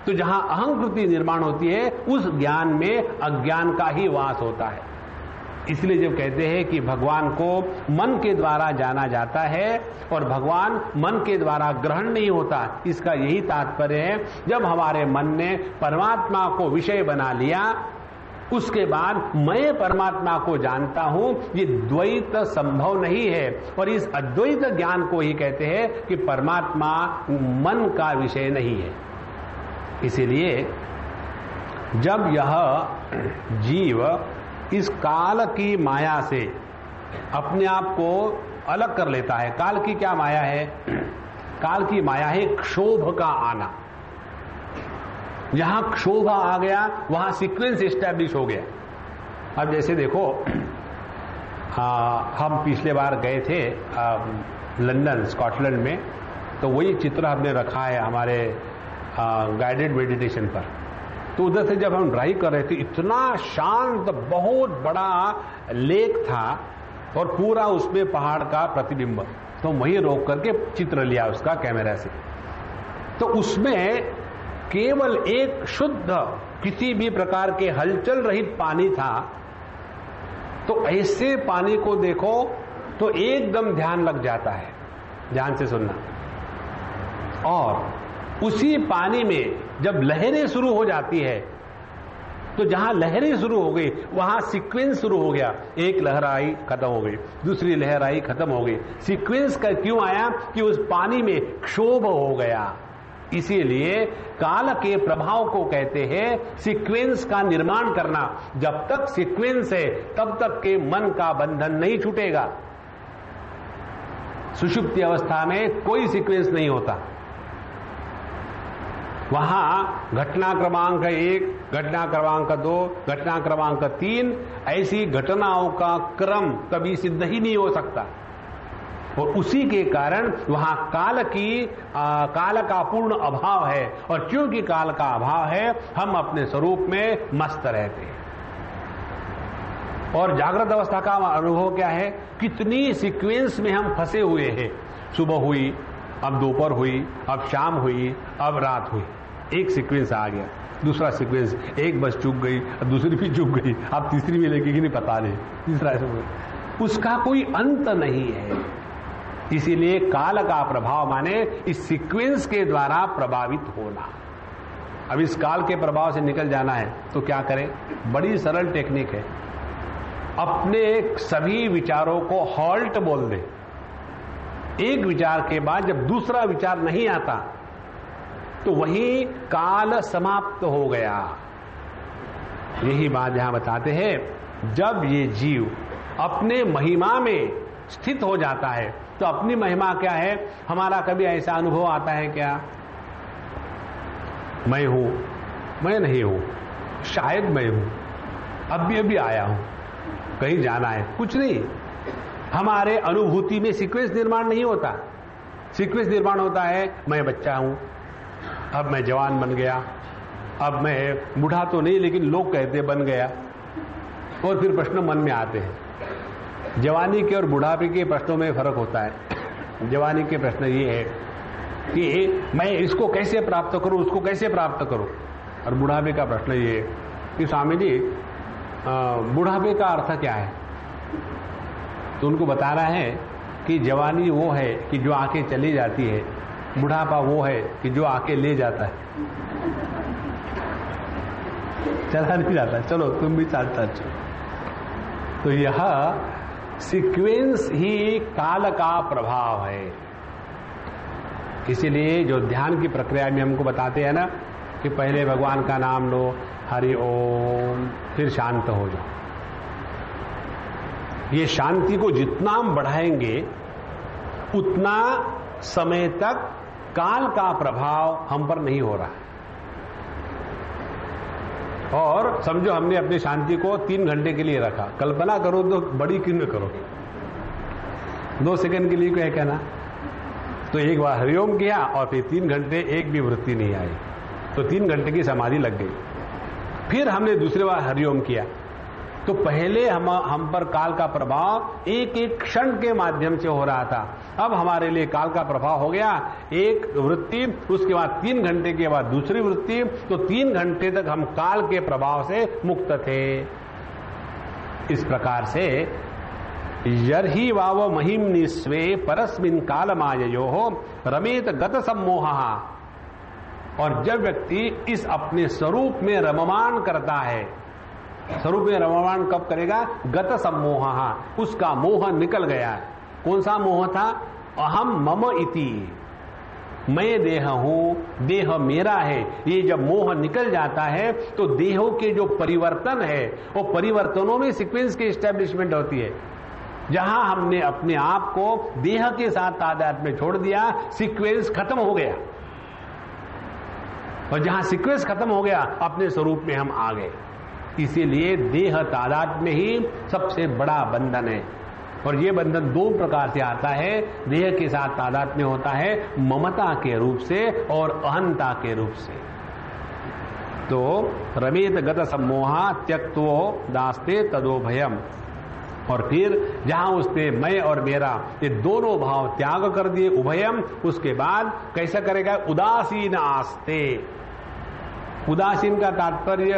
तो जहां अहंकृति निर्माण होती है उस ज्ञान में अज्ञान का ही वास होता है। इसलिए जब कहते हैं कि भगवान को मन के द्वारा जाना जाता है और भगवान मन के द्वारा ग्रहण नहीं होता, इसका यही तात्पर्य है। जब हमारे मन ने परमात्मा को विषय बना लिया उसके बाद मैं परमात्मा को जानता हूं, ये द्वैत संभव नहीं है। और इस अद्वैत ज्ञान को ही कहते हैं कि परमात्मा मन का विषय नहीं है। इसीलिए जब यह जीव इस काल की माया से अपने आप को अलग कर लेता है, काल की क्या माया है? काल की माया है क्षोभ का आना। जहां क्षोभ आ गया वहां सीक्वेंस एस्टैब्लिश हो गया। अब जैसे देखो, हम पिछले बार गए थे लंदन, स्कॉटलैंड में, तो वही चित्र हमने रखा है हमारे गाइडेड मेडिटेशन पर। तो उधर से जब हम ड्राइव कर रहे थे, इतना शांत बहुत बड़ा लेक था और पूरा उसमें पहाड़ का प्रतिबिंब, तो वहीं रोक करके चित्र लिया उसका कैमरा से। तो उसमें केवल एक शुद्ध किसी भी प्रकार के हलचल रहित पानी था। तो ऐसे पानी को देखो तो एकदम ध्यान लग जाता है। ध्यान से सुनना। और उसी पानी में जब लहरें शुरू हो जाती है, तो जहां लहरें शुरू हो गई वहां सीक्वेंस शुरू हो गया। एक लहर आई, खत्म हो गई, दूसरी लहर आई, खत्म हो गई। सीक्वेंस का क्यों आया? कि उस पानी में क्षोभ हो गया। इसीलिए काल के प्रभाव को कहते हैं सीक्वेंस का निर्माण करना। जब तक सीक्वेंस है तब तक के मन का बंधन नहीं छूटेगा। सुषुप्ति अवस्था में कोई सीक्वेंस नहीं होता। वहां घटना क्रमांक 1, घटना क्रमांक 2, घटना क्रमांक 3, ऐसी घटनाओं का क्रम कभी सिद्ध ही नहीं हो सकता। और उसी के कारण वहां काल का पूर्ण अभाव है। और क्योंकि काल का अभाव है, हम अपने स्वरूप में मस्त रहते हैं। और जागृत अवस्था का अनुभव क्या है? कितनी सीक्वेंस में हम फंसे हुए हैं। सुबह हुई, अब दोपहर हुई, अब शाम हुई, अब रात हुई, एक सीक्वेंस आ गया। दूसरा सीक्वेंस, एक बस चूक गई, दूसरी भी चूक गई, अब तीसरी भी लगेगी नहीं, पता नहीं, तीसरा, उसका कोई अंत नहीं है। इसीलिए काल का प्रभाव माने इस सीक्वेंस के द्वारा प्रभावित होना। अब इस काल के प्रभाव से निकल जाना है तो क्या करें? बड़ी सरल टेक्निक है। अपने सभी विचारों को हॉल्ट बोल दे। एक विचार के बाद जब दूसरा विचार नहीं आता तो वही काल समाप्त हो गया। यही बात यहां बताते हैं। जब ये जीव अपने महिमा में स्थित हो जाता है तो अपनी महिमा क्या है? हमारा कभी ऐसा अनुभव आता है क्या? मैं हूं, मैं नहीं हूं, शायद मैं हूं, अभी आया हूं, कहीं जाना है, कुछ नहीं। हमारे अनुभूति में सीक्वेंस निर्माण नहीं होता। सीक्वेंस निर्माण होता है, मैं बच्चा हूं, अब मैं जवान बन गया, अब मैं बूढ़ा तो नहीं लेकिन लोग कहते बन गया। और फिर प्रश्न मन में आते हैं। जवानी के और बुढ़ापे के प्रश्नों में फर्क होता है। जवानी के प्रश्न ये है कि मैं इसको कैसे प्राप्त करूं, उसको कैसे प्राप्त करूं। और बुढ़ापे का प्रश्न ये है कि स्वामी जी बुढ़ापे का अर्थ क्या है? तो उनको बताना है कि जवानी वो है कि जो आके चली जाती है, बुढ़ापा वो है कि जो आके ले जाता है, चला नहीं जाता। चलो तुम भी साथ साथ चलो। तो यह सीक्वेंस ही काल का प्रभाव है। इसीलिए जो ध्यान की प्रक्रिया में हमको बताते हैं ना कि पहले भगवान का नाम लो, हरि ओम, फिर शांत हो जाओ। ये शांति को जितना हम बढ़ाएंगे उतना समय तक काल का प्रभाव हम पर नहीं हो रहा है। और समझो हमने अपनी शांति को 3 घंटे के लिए रखा। कल्पना करो तो बड़ी क्यों न करो, 2 सेकंड के लिए क्या कहना। तो एक बार हरिओम किया और फिर 3 घंटे एक भी वृत्ति नहीं आई, तो 3 घंटे की समाधि लग गई। फिर हमने दूसरी बार हरिओम किया। तो पहले हम पर काल का प्रभाव एक एक क्षण के माध्यम से हो रहा था। अब हमारे लिए काल का प्रभाव हो गया एक वृत्ति, उसके बाद 3 घंटे के बाद दूसरी वृत्ति। तो 3 घंटे तक हम काल के प्रभाव से मुक्त थे। इस प्रकार से यर्हि वाव महिम निस्वे परस्मिन काल माययो रमेत गत सम्मोह। और जब व्यक्ति इस अपने स्वरूप में रममान करता है स्वरूप में रममाण कब करेगा? गत सम्मोह, उसका मोह निकल गया। कौन सा मोह था? अहम मम इति, मैं देह हूं, देह मेरा है। ये जब मोह निकल जाता है तो देहों के जो परिवर्तन है वो परिवर्तनों में सीक्वेंस की एस्टेब्लिशमेंट होती है। जहां हमने अपने आप को देह के साथ तादाद में छोड़ दिया, सीक्वेंस खत्म हो गया, और जहां सीक्वेंस खत्म हो गया अपने स्वरूप में हम आ गए। इसीलिए देह तादाद में ही सबसे बड़ा बंधन है, और ये बंधन दो प्रकार से आता है। देह के साथ तादाद में होता है ममता के रूप से और अहंता के रूप से। तो रमेत गत सम्मोहा त्यक्तो दास्ते तदो भयम, और फिर जहां उसने मैं और मेरा ये दोनों भाव त्याग कर दिए, उभयम, उसके बाद कैसा करेगा? उदासीन आस्ते। उदासीन का तात्पर्य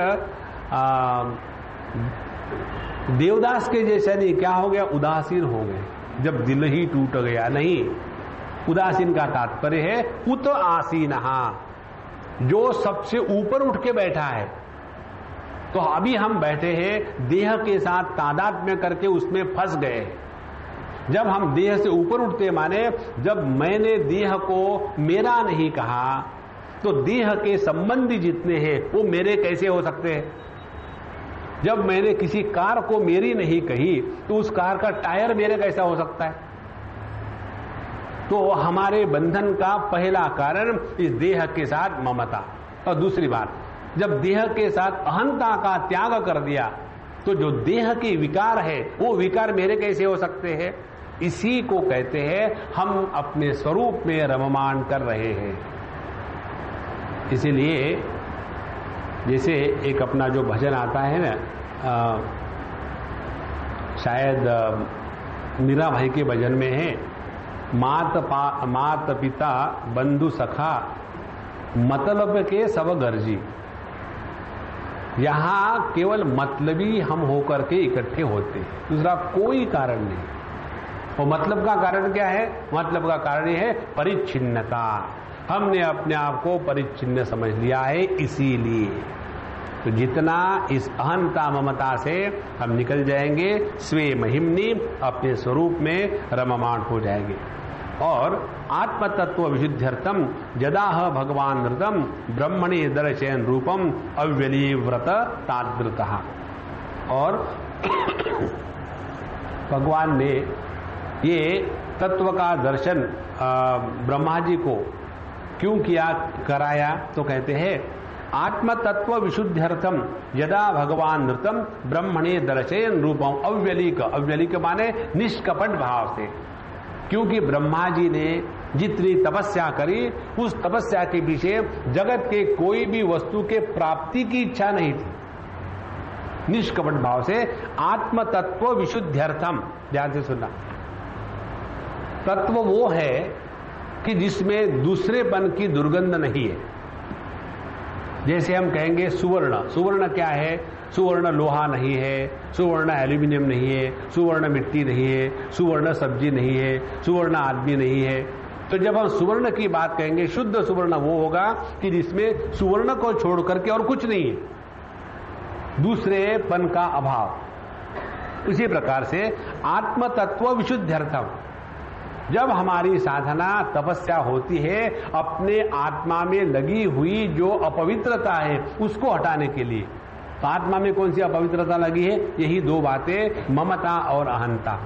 देवदास के जैसा नहीं, क्या हो गया? उदासीन हो गए, जब दिल ही टूट गया। नहीं, उदासीन का तात्पर्य है उत आसीनहा, जो सबसे ऊपर उठ के बैठा है। तो अभी हम बैठे हैं देह के साथ तादात्म्य करके उसमें फंस गए। जब हम देह से ऊपर उठते, माने जब मैंने देह को मेरा नहीं कहा, तो देह के संबंधी जितने हैं वो मेरे कैसे हो सकते हैं? जब मैंने किसी कार को मेरी नहीं कही तो उस कार का टायर मेरे कैसा हो सकता है? तो हमारे बंधन का पहला कारण इस देह के साथ ममता। और दूसरी बात, जब देह के साथ अहंता का त्याग कर दिया तो जो देह के विकार है वो विकार मेरे कैसे हो सकते हैं? इसी को कहते हैं हम अपने स्वरूप में रममाण कर रहे हैं। इसीलिए जैसे एक अपना जो भजन आता है ना, शायद मीरा भाई के भजन में है, मात पिता बंधु सखा मतलब के सब गर्जी। यहां केवल मतलबी हम होकर के इकट्ठे होते हैं, दूसरा कोई कारण नहीं। और मतलब का कारण क्या है? मतलब का कारण यह है परिच्छिन्नता। हमने अपने आप को परिच्छिन्न समझ लिया है। इसीलिए तो जितना इस अहंता ममता से हम निकल जाएंगे, स्वे महिमनी, अपने स्वरूप में रममाण हो जाएंगे। और आत्मतत्व विशुद्ध्यर्थम जदाह भगवान नृतम ब्रह्मणि दर्शयन रूपम अव्यलीव्रत तादृतः। और भगवान ने ये तत्व का दर्शन ब्रह्मा जी को क्यों किया, कराया? तो कहते हैं आत्म तत्व विशुद्ध्यर्थम यदा भगवान नृतम ब्रह्मणे दर्शयन रूपम अव्यलीक। अव्यलीक माने निष्कपट भाव से, क्योंकि ब्रह्मा जी ने जितनी तपस्या करी उस तपस्या के पीछे जगत के कोई भी वस्तु के प्राप्ति की इच्छा नहीं थी। निष्कपट भाव से आत्म तत्व विशुद्ध्यर्थम, ध्यान से सुनना, तत्व वो है कि जिसमें दूसरेपन की दुर्गंध नहीं है। जैसे हम कहेंगे सुवर्ण, सुवर्ण क्या है? सुवर्ण लोहा नहीं है, सुवर्ण एल्यूमिनियम नहीं है, सुवर्ण मिट्टी नहीं है, सुवर्ण सब्जी नहीं है, सुवर्ण आदमी नहीं है। तो जब हम सुवर्ण की बात कहेंगे, शुद्ध सुवर्ण वो होगा कि जिसमें सुवर्ण को छोड़ करके और कुछ नहीं है, दूसरेपन का अभाव। उसी प्रकार से आत्म तत्व विशुद्ध्यर्थम, जब हमारी साधना तपस्या होती है अपने आत्मा में लगी हुई जो अपवित्रता है उसको हटाने के लिए, तो आत्मा में कौन सी अपवित्रता लगी है? यही दो बातें, ममता और अहंता।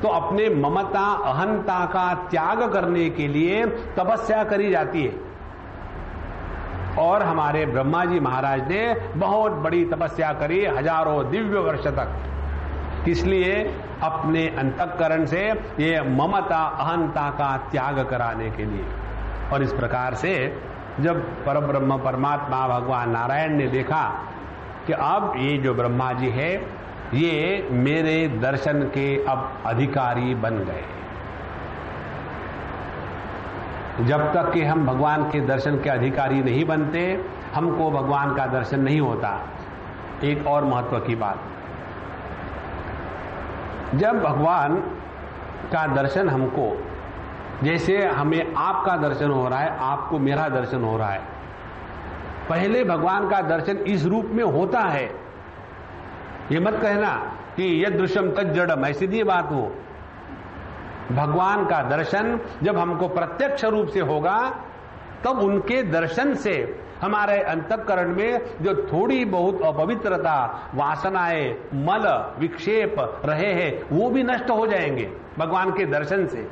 तो अपने ममता अहंता का त्याग करने के लिए तपस्या करी जाती है। और हमारे ब्रह्मा जी महाराज ने बहुत बड़ी तपस्या करी, हजारों दिव्य वर्ष तक। इसलिए अपने अंतःकरण से ये ममता अहंता का त्याग कराने के लिए। और इस प्रकार से जब परब्रह्म परमात्मा भगवान नारायण ने देखा कि अब ये जो ब्रह्मा जी है ये मेरे दर्शन के अब अधिकारी बन गए। जब तक कि हम भगवान के दर्शन के अधिकारी नहीं बनते, हमको भगवान का दर्शन नहीं होता। एक और महत्व की बात, जब भगवान का दर्शन हमको, जैसे हमें आपका दर्शन हो रहा है, आपको मेरा दर्शन हो रहा है, पहले भगवान का दर्शन इस रूप में होता है ये मत कहना कि यद दृश्यम तद जड़म, ऐसी नहीं बात। वो भगवान का दर्शन जब हमको प्रत्यक्ष रूप से होगा तब उनके दर्शन से हमारे अंतःकरण में जो थोड़ी बहुत अपवित्रता, वासनाएं, मल, विक्षेप रहे हैं वो भी नष्ट हो जाएंगे भगवान के दर्शन से।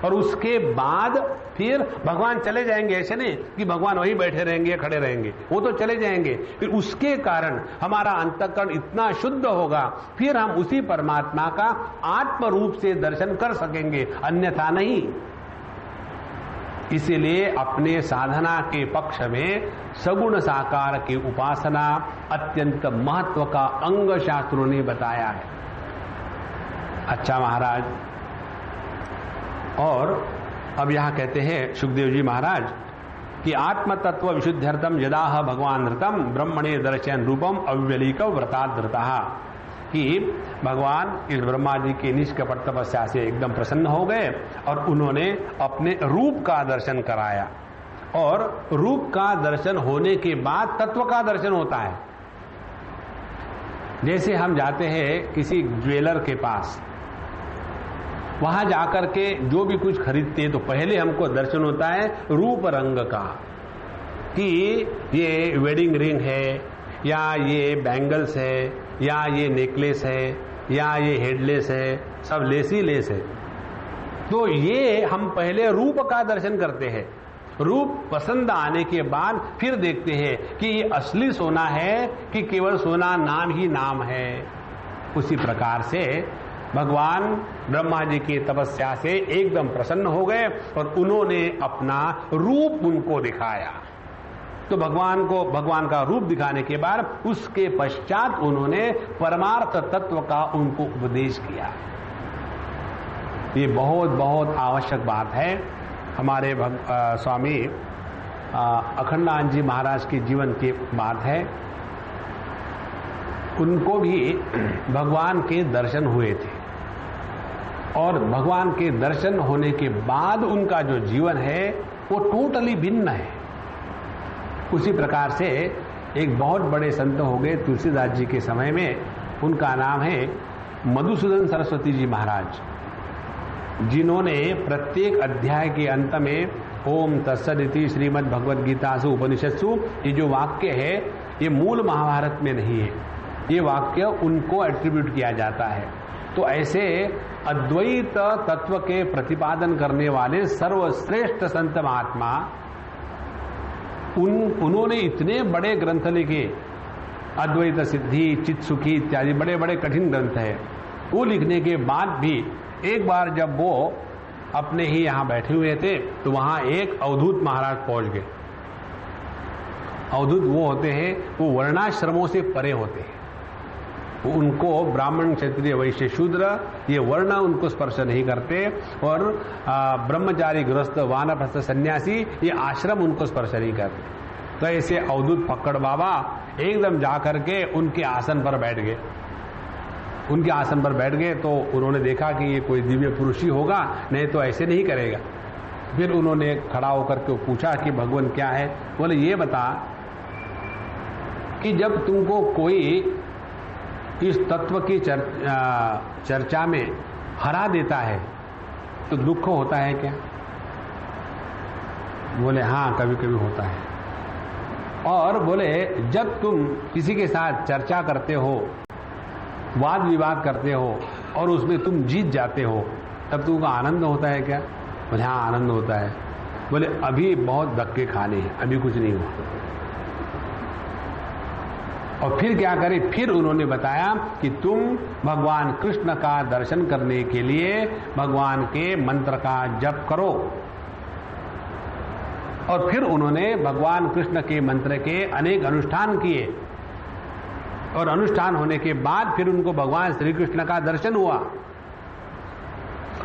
और उसके बाद फिर भगवान चले जाएंगे, ऐसे नहीं कि भगवान वहीं बैठे रहेंगे, खड़े रहेंगे, वो तो चले जाएंगे। फिर उसके कारण हमारा अंतःकरण इतना शुद्ध होगा, फिर हम उसी परमात्मा का आत्म रूप से दर्शन कर सकेंगे, अन्यथा नहीं। इसीलिए अपने साधना के पक्ष में सगुण साकार की उपासना अत्यंत महत्व का अंग शास्त्रों ने बताया है। अच्छा महाराज, और अब यहां कहते हैं सुखदेव जी महाराज कि आत्म तत्व विशुद्ध्यर्थम यदाह भगवान ऋतम ब्रह्मणे दर्शन रूपम अविवेलिक व्रताधृता, कि भगवान इस ब्रह्मा जी के निष्कपट तपस्या से एकदम प्रसन्न हो गए और उन्होंने अपने रूप का दर्शन कराया। और रूप का दर्शन होने के बाद तत्व का दर्शन होता है। जैसे हम जाते हैं किसी ज्वेलर के पास, वहां जाकर के जो भी कुछ खरीदते हैं तो पहले हमको दर्शन होता है रूप रंग का, कि ये वेडिंग रिंग है, या ये बैंगल्स है, या ये नेकलेस है, या ये हेडलेस है, सब लेस ही लेस है। तो ये हम पहले रूप का दर्शन करते हैं। रूप पसंद आने के बाद फिर देखते हैं कि ये असली सोना है कि केवल सोना नाम ही नाम है। उसी प्रकार से भगवान ब्रह्मा जी की तपस्या से एकदम प्रसन्न हो गए और उन्होंने अपना रूप उनको दिखाया। तो भगवान का रूप दिखाने के बाद उसके पश्चात उन्होंने परमार्थ तत्व का उनको उपदेश किया। ये बहुत बहुत आवश्यक बात है। हमारे स्वामी अखंडानंद जी महाराज के जीवन की बात है। उनको भी भगवान के दर्शन हुए थे और भगवान के दर्शन होने के बाद उनका जो जीवन है वो टोटली भिन्न है। उसी प्रकार से एक बहुत बड़े संत हो गए तुलसीदास जी के समय में, उनका नाम है मधुसूदन सरस्वती जी महाराज, जिन्होंने प्रत्येक अध्याय के अंत में ओम तत्सदिति श्रीमद् भगवद गीतासु उपनिषत्सु, ये जो वाक्य है ये मूल महाभारत में नहीं है, ये वाक्य उनको एट्रीब्यूट किया जाता है। तो ऐसे अद्वैत तत्व के प्रतिपादन करने वाले सर्वश्रेष्ठ संत महात्मा, उन्होंने इतने बड़े ग्रंथ लिखे, अद्वैत सिद्धि, चित सुखी इत्यादि बड़े बड़े कठिन ग्रंथ है। वो लिखने के बाद भी एक बार जब वो अपने ही यहां बैठे हुए थे तो वहां एक अवधूत महाराज पहुंच गए। अवधूत वो होते हैं, वो वर्णाश्रमों से परे होते हैं। उनको ब्राह्मण, क्षत्रिय, वैश्य, शूद्र ये वर्ण उनको स्पर्श नहीं करते, और ब्रह्मचारी, गृहस्थ, वानप्रस्थ, सन्यासी ये आश्रम उनको स्पर्श नहीं करते। तो ऐसे अवधूत फक्कड़ बाबा एकदम जाकर के उनके आसन पर बैठ गए। उनके आसन पर बैठ गए तो उन्होंने देखा कि ये कोई दिव्य पुरुष ही होगा, नहीं तो ऐसे नहीं करेगा। फिर उन्होंने खड़ा होकर के पूछा कि भगवान क्या है? बोले ये बता कि जब तुमको कोई इस तत्व की चर्चा में हरा देता है तो दुख होता है क्या? बोले हाँ, कभी कभी होता है। और बोले जब तुम किसी के साथ चर्चा करते हो, वाद विवाद करते हो और उसमें तुम जीत जाते हो, तब तुमको आनंद होता है क्या? बोले हाँ, आनंद होता है। बोले अभी बहुत धक्के खाने हैं, अभी कुछ नहीं हुआ। और फिर क्या करे? फिर उन्होंने बताया कि तुम भगवान कृष्ण का दर्शन करने के लिए भगवान के मंत्र का जप करो। और फिर उन्होंने भगवान कृष्ण के मंत्र के अनेक अनुष्ठान किए, और अनुष्ठान होने के बाद फिर उनको भगवान श्री कृष्ण का दर्शन हुआ।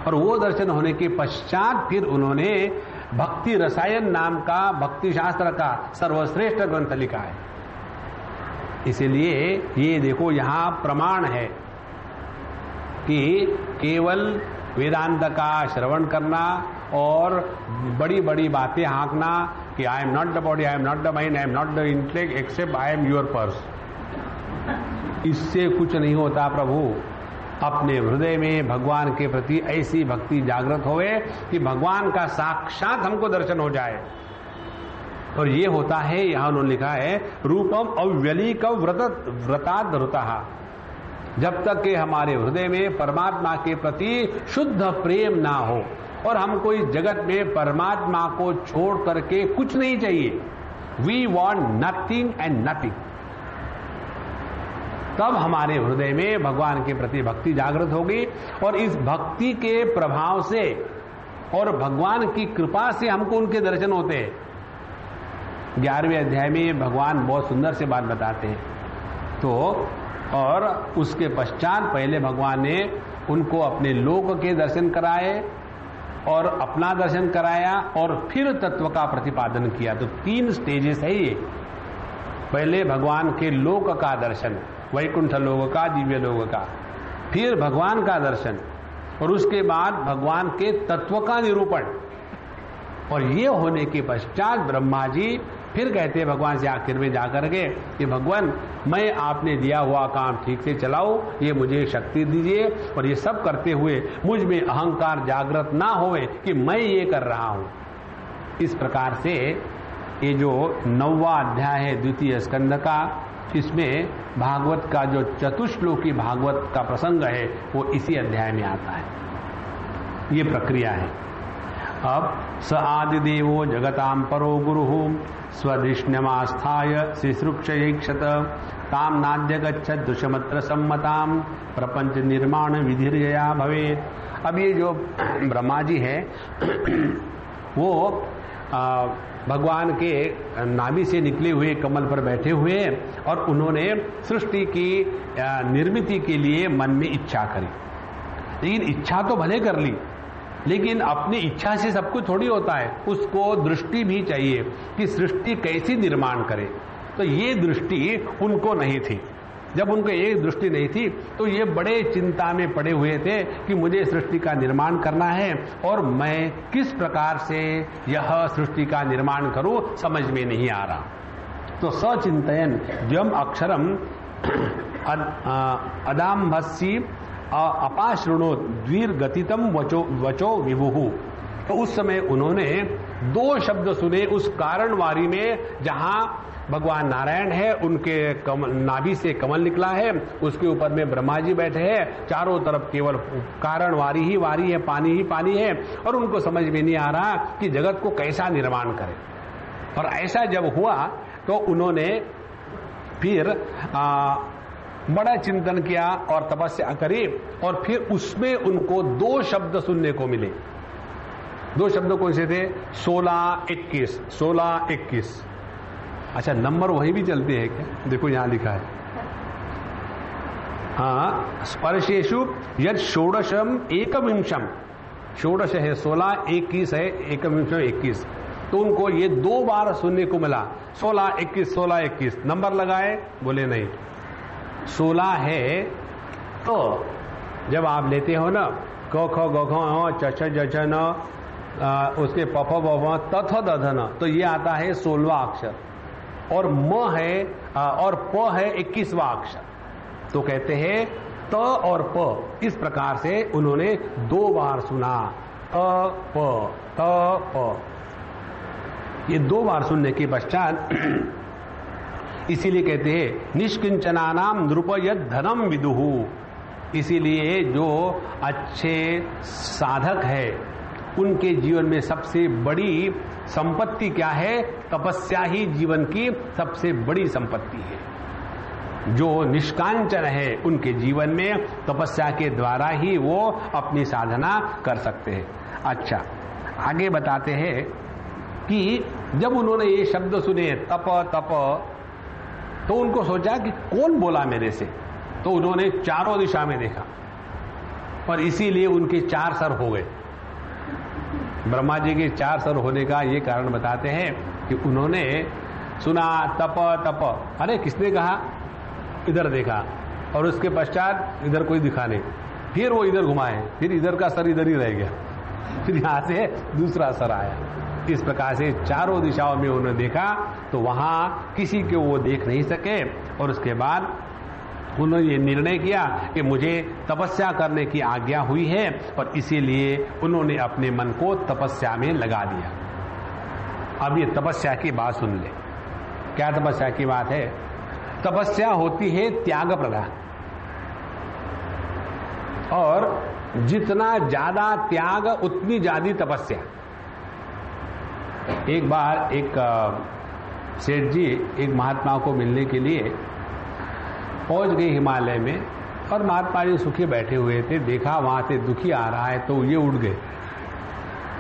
और वो दर्शन होने के पश्चात फिर उन्होंने भक्ति रसायन नाम का भक्ति शास्त्र का सर्वश्रेष्ठ ग्रंथ लिखा है। इसीलिए ये देखो यहां प्रमाण है कि केवल वेदांत का श्रवण करना और बड़ी बड़ी बातें हाँकना कि I am not the body, I am not the mind, I am not the intellect, except I am your purse, इससे कुछ नहीं होता प्रभु। अपने हृदय में भगवान के प्रति ऐसी भक्ति जागृत होवे कि भगवान का साक्षात हमको दर्शन हो जाए। और ये होता है, यहां उन्होंने लिखा है, रूपम अव्यलीक व्रताद ऋतः। जब तक कि हमारे हृदय में परमात्मा के प्रति शुद्ध प्रेम ना हो और हमको इस जगत में परमात्मा को छोड़ करके कुछ नहीं चाहिए, we want nothing and nothing, तब हमारे हृदय में भगवान के प्रति भक्ति जागृत होगी। और इस भक्ति के प्रभाव से और भगवान की कृपा से हमको उनके दर्शन होते हैं। 11वें अध्याय में भगवान बहुत सुंदर से बात बताते हैं। तो और उसके पश्चात पहले भगवान ने उनको अपने लोक के दर्शन कराए और अपना दर्शन कराया और फिर तत्व का प्रतिपादन किया। तो 3 स्टेजेस है ये। पहले भगवान के लोक का दर्शन, वैकुंठ लोक का, दिव्य लोक का, फिर भगवान का दर्शन और उसके बाद भगवान के तत्व का निरूपण। और ये होने के पश्चात ब्रह्मा जी फिर कहते हैं भगवान से आखिर में जाकर के कि भगवान, मैं आपने दिया हुआ काम ठीक से चलाऊं, ये मुझे शक्ति दीजिए। और ये सब करते हुए मुझ में अहंकार जागृत ना होवे कि मैं ये कर रहा हूं। इस प्रकार से ये जो 9वां अध्याय है द्वितीय स्कंद का, इसमें भागवत का जो चतुश्लोकी भागवत का प्रसंग है वो इसी अध्याय में आता है। ये प्रक्रिया है। अब स आदिदेवो जगतां परो गुरुः स्वधिष्ण्यमास्थाय शिश्रुक्षयैक्षत ताम नाद्य गच्छत दुष्मत्र सम्मताम प्रपंच निर्माण विधिर्यया भवेत्। अब ये जो ब्रह्मा जी है वो भगवान के नाभि से निकले हुए कमल पर बैठे हुए और उन्होंने सृष्टि की निर्मिति के लिए मन में इच्छा करी। लेकिन इच्छा तो भले कर ली, लेकिन अपनी इच्छा से सब कुछ थोड़ी होता है, उसको दृष्टि भी चाहिए कि सृष्टि कैसी निर्माण करे। तो ये दृष्टि उनको नहीं थी। जब उनको एक दृष्टि नहीं थी तो ये बड़े चिंता में पड़े हुए थे कि मुझे सृष्टि का निर्माण करना है और मैं किस प्रकार से यह सृष्टि का निर्माण करूं, समझ में नहीं आ रहा। तो सचिंतयन जम अक्षरम अदाम्भसी अपाश्रणो द्विर्गतितम वचो विभुहु। तो उस समय उन्होंने 2 शब्द सुने उस कारणवारी में, जहां भगवान नारायण है, उनके नाभि से कमल निकला है, उसके ऊपर में ब्रह्मा जी बैठे हैं, चारों तरफ केवल कारणवारी ही वारी है, पानी ही पानी है, और उनको समझ में नहीं आ रहा कि जगत को कैसा निर्माण करें। और ऐसा जब हुआ तो उन्होंने फिर बड़ा चिंतन किया और तपस्या करी और फिर उसमें उनको 2 शब्द सुनने को मिले। 2 शब्द कौन से थे? 16-21, 16-21। अच्छा, नंबर वही भी चलते हैं क्या? देखो यहां लिखा है, हाँ, स्पर्शेषु यद षोडशम एकविंशम, षोडश है 16, 21 है एकविंशम 21। तो उनको ये 2 बार सुनने को मिला, 16-21, 16-21। नंबर लगाए? बोले नहीं। 16 है तो जब आप लेते हो ना, क ख ग घ च छ ज छ न, उसके प फ ब भ त थ द ध न, तो ये आता है 16वां अक्षर। और म है और प है 21वां अक्षर। तो कहते हैं त और प, इस प्रकार से उन्होंने 2 बार सुना, त प। ये 2 बार सुनने के पश्चात इसीलिए कहते हैं निष्किंचनानाम नृपयद धनम विदुहु। इसीलिए जो अच्छे साधक है उनके जीवन में सबसे बड़ी संपत्ति क्या है? तपस्या ही जीवन की सबसे बड़ी संपत्ति है। जो निष्कांचन है उनके जीवन में तपस्या के द्वारा ही वो अपनी साधना कर सकते हैं। अच्छा, आगे बताते हैं कि जब उन्होंने ये शब्द सुने तप तप, तो उनको सोचा कि कौन बोला मेरे से। तो उन्होंने चारों दिशा में देखा और इसीलिए उनके 4 सर हो गए। ब्रह्मा जी के 4 सर होने का ये कारण बताते हैं कि उन्होंने सुना तप तप, अरे किसने कहा? इधर देखा और उसके पश्चात इधर कोई दिखा नहीं, फिर वो इधर घुमाए, फिर इधर का सर इधर ही रह गया, फिर यहां से दूसरा सर आया। इस प्रकार से चारों दिशाओं में उन्होंने देखा तो वहां किसी को वो देख नहीं सके। और उसके बाद उन्होंने ये निर्णय किया कि मुझे तपस्या करने की आज्ञा हुई है और इसीलिए उन्होंने अपने मन को तपस्या में लगा दिया। अब ये तपस्या की बात सुन ले। क्या तपस्या की बात है? तपस्या होती है त्याग प्रधान, और जितना ज्यादा त्याग उतनी ज्यादा तपस्या। एक बार एक सेठ जी एक महात्मा को मिलने के लिए पहुंच गए हिमालय में, और महात्मा जी सुखी बैठे हुए थे। देखा वहां से दुखी आ रहा है तो ये उठ गए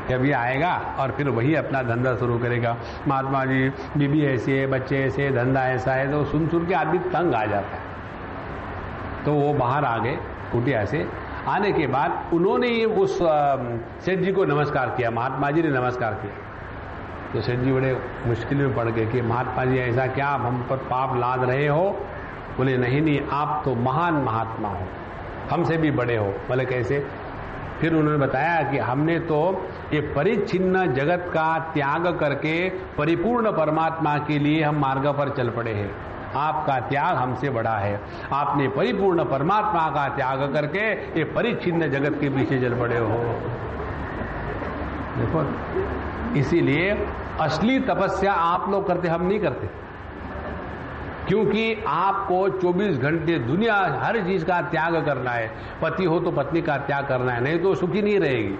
कि अभी आएगा और फिर वही अपना धंधा शुरू करेगा। महात्मा जी बीबी ऐसी है, बच्चे ऐसे, धंधा ऐसा है, तो सुन सुन के आदमी तंग आ जाता है। तो वो बाहर आ गए कुटिया से। आने के बाद उन्होंने उस सेठ जी को नमस्कार किया, महात्मा जी ने नमस्कार किया। तो सेठ जी बड़े मुश्किल में पड़ गए कि महात्मा जी ऐसा क्या, आप हम पर पाप लाद रहे हो? बोले नहीं, आप तो महान महात्मा हो, हमसे भी बड़े हो। बोले कैसे? फिर उन्होंने बताया कि हमने तो ये परिच्छिन्न जगत का त्याग करके परिपूर्ण परमात्मा के लिए हम मार्ग पर चल पड़े हैं। आपका त्याग हमसे बड़ा है। आपने परिपूर्ण परमात्मा का त्याग करके ये परिच्छिन्न जगत के पीछे चल पड़े हो। देखो, इसीलिए असली तपस्या आप लोग करते, हम नहीं करते, क्योंकि आपको 24 घंटे दुनिया हर चीज का त्याग करना है। पति हो तो पत्नी का त्याग करना है, नहीं तो सुखी नहीं रहेगी।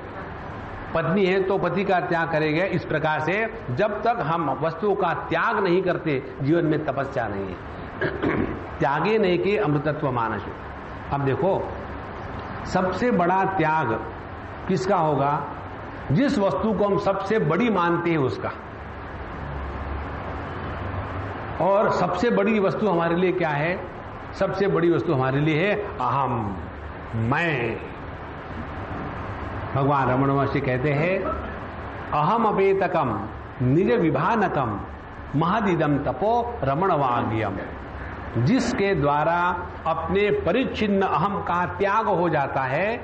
पत्नी है तो पति का त्याग करेगा। इस प्रकार से जब तक हम वस्तुओं का त्याग नहीं करते, जीवन में तपस्या नहीं है। त्यागे नहीं कि अमृतत्व मानस। अब देखो, सबसे बड़ा त्याग किसका होगा? जिस वस्तु को हम सबसे बड़ी मानते हैं उसका। और सबसे बड़ी वस्तु हमारे लिए क्या है? सबसे बड़ी वस्तु हमारे लिए है अहम, मैं। भगवान रमण महर्षि कहते हैं, अहम अपेतकम निज विभानकम महदिदम तपो रमण वाग्यम। जिसके द्वारा अपने परिच्छिन्न अहम का त्याग हो जाता है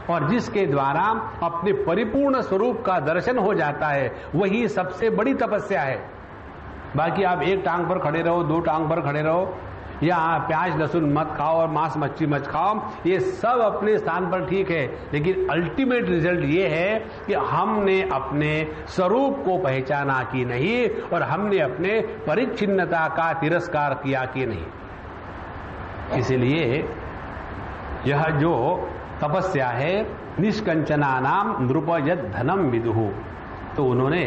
और जिसके द्वारा अपने परिपूर्ण स्वरूप का दर्शन हो जाता है, वही सबसे बड़ी तपस्या है। बाकी आप एक टांग पर खड़े रहो, दो टांग पर खड़े रहो, या प्याज लहसुन मत खाओ और मांस मच्छी मत खाओ, ये सब अपने स्थान पर ठीक है, लेकिन अल्टीमेट रिजल्ट ये है कि हमने अपने स्वरूप को पहचाना कि नहीं, और हमने अपने परिच्छिन्नता का तिरस्कार किया कि नहीं। इसलिए यह जो तपस्या है, निष्कंचना नाम नृप यद धनम विदुहु। तो उन्होंने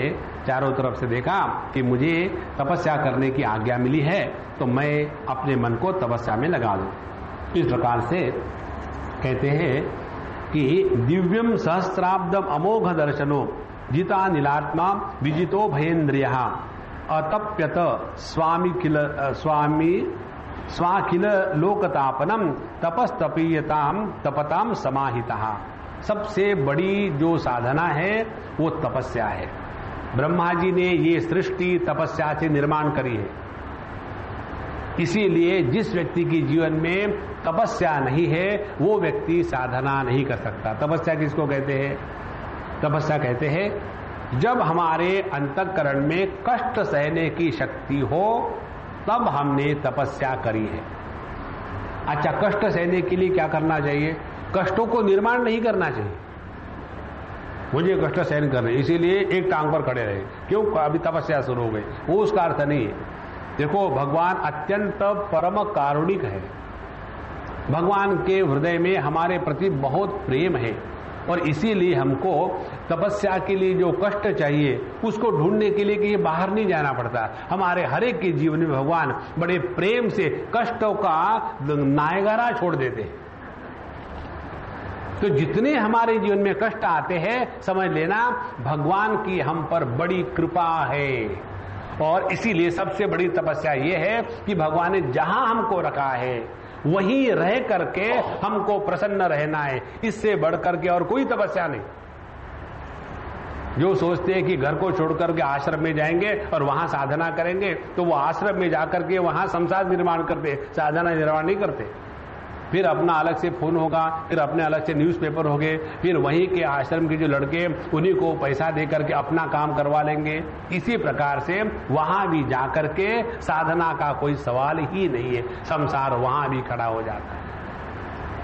चारों तरफ से देखा कि मुझे तपस्या करने की आज्ञा मिली है, तो मैं अपने मन को तपस्या में लगा दूं। इस प्रकार से कहते हैं कि दिव्यम सहस्राब्दम अमोघ दर्शनो जिता नीलात्मा विजितो भयेन्द्रिय अतप्यत स्वाखिल लोकतापनम तपस्तपीयताम तपताम समाहिता। सबसे बड़ी जो साधना है वो तपस्या है। ब्रह्मा जी ने ये सृष्टि तपस्या से निर्माण करी है। इसीलिए जिस व्यक्ति के जीवन में तपस्या नहीं है, वो व्यक्ति साधना नहीं कर सकता। तपस्या किसको कहते हैं? तपस्या कहते हैं जब हमारे अंतःकरण में कष्ट सहने की शक्ति हो, तब हमने तपस्या करी है। अच्छा, कष्ट सहने के लिए क्या करना चाहिए? कष्टों को निर्माण नहीं करना चाहिए। मुझे कष्ट सहन करने, इसीलिए एक टांग पर खड़े रहे, क्यों? अभी तपस्या शुरू हो गई, वो उसका अर्थ नहीं है। देखो, भगवान अत्यंत परम कारुणिक है। भगवान के हृदय में हमारे प्रति बहुत प्रेम है, और इसीलिए हमको तपस्या के लिए जो कष्ट चाहिए उसको ढूंढने के लिए कि ये बाहर नहीं जाना पड़ता। हमारे हर एक के जीवन में भगवान बड़े प्रेम से कष्टों का नायगारा छोड़ देते हैं। तो जितने हमारे जीवन में कष्ट आते हैं, समझ लेना भगवान की हम पर बड़ी कृपा है। और इसीलिए सबसे बड़ी तपस्या ये है कि भगवान ने जहां हमको रखा है वहीं रह करके हमको प्रसन्न रहना है। इससे बढ़ करके और कोई तपस्या नहीं। जो सोचते हैं कि घर को छोड़ करके आश्रम में जाएंगे और वहां साधना करेंगे, तो वो आश्रम में जाकर के वहां संसार निर्माण करते, साधना निर्माण नहीं करते। फिर अपना अलग से फोन होगा, फिर अपने अलग से न्यूज़पेपर होंगे, फिर वहीं के आश्रम के जो लड़के उन्हीं को पैसा दे करके अपना काम करवा लेंगे। इसी प्रकार से वहां भी जाकर के साधना का कोई सवाल ही नहीं है, संसार वहां भी खड़ा हो जाता है।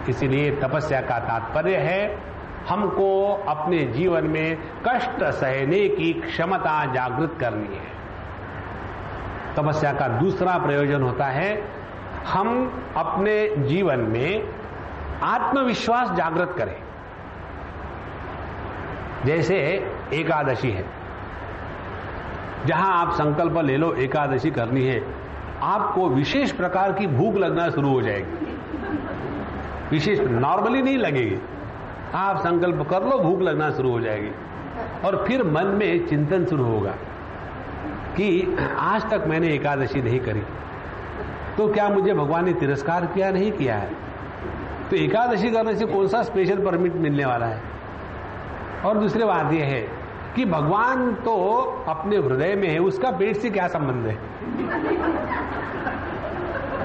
इसीलिए तपस्या का तात्पर्य है हमको अपने जीवन में कष्ट सहने की क्षमता जागृत करनी है। तपस्या का दूसरा प्रयोजन होता है हम अपने जीवन में आत्मविश्वास जागृत करें। जैसे एकादशी है, जहां आप संकल्प ले लो एकादशी करनी है, आपको विशेष प्रकार की भूख लगना शुरू हो जाएगी। विशेष नॉर्मली नहीं लगेगी, आप संकल्प कर लो भूख लगना शुरू हो जाएगी। और फिर मन में चिंतन शुरू होगा कि आज तक मैंने एकादशी नहीं करी, तो क्या मुझे भगवान ने तिरस्कार किया? नहीं किया है। तो एकादशी करने से कौन सा स्पेशल परमिट मिलने वाला है? और दूसरी बात यह है कि भगवान तो अपने हृदय में है, उसका पेट से क्या संबंध है?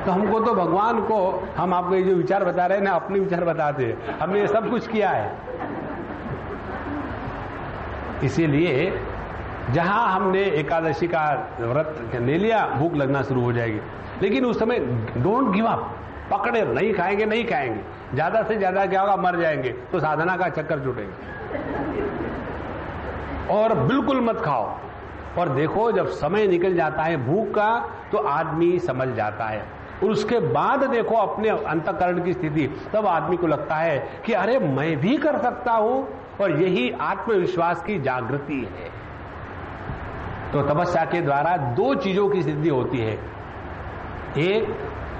तो हमको तो भगवान को, हम आपको ये जो विचार बता रहे हैं ना, अपने विचार बताते हैं, हमने ये सब कुछ किया है। इसीलिए जहां हमने एकादशी का व्रत ले लिया, भूख लगना शुरू हो जाएगी, लेकिन उस समय डोंट गिव अप, पकड़े नहीं खाएंगे, नहीं खाएंगे, ज्यादा से ज्यादा क्या होगा, मर जाएंगे, तो साधना का चक्कर छूटेगा। और बिल्कुल मत खाओ। और देखो जब समय निकल जाता है भूख का, तो आदमी समझ जाता है, और उसके बाद देखो अपने अंतःकरण की स्थिति, तब आदमी को लगता है कि अरे मैं भी कर सकता हूं, और यही आत्मविश्वास की जागृति है। तो तपस्या के द्वारा दो चीजों की सिद्धि होती है। एक,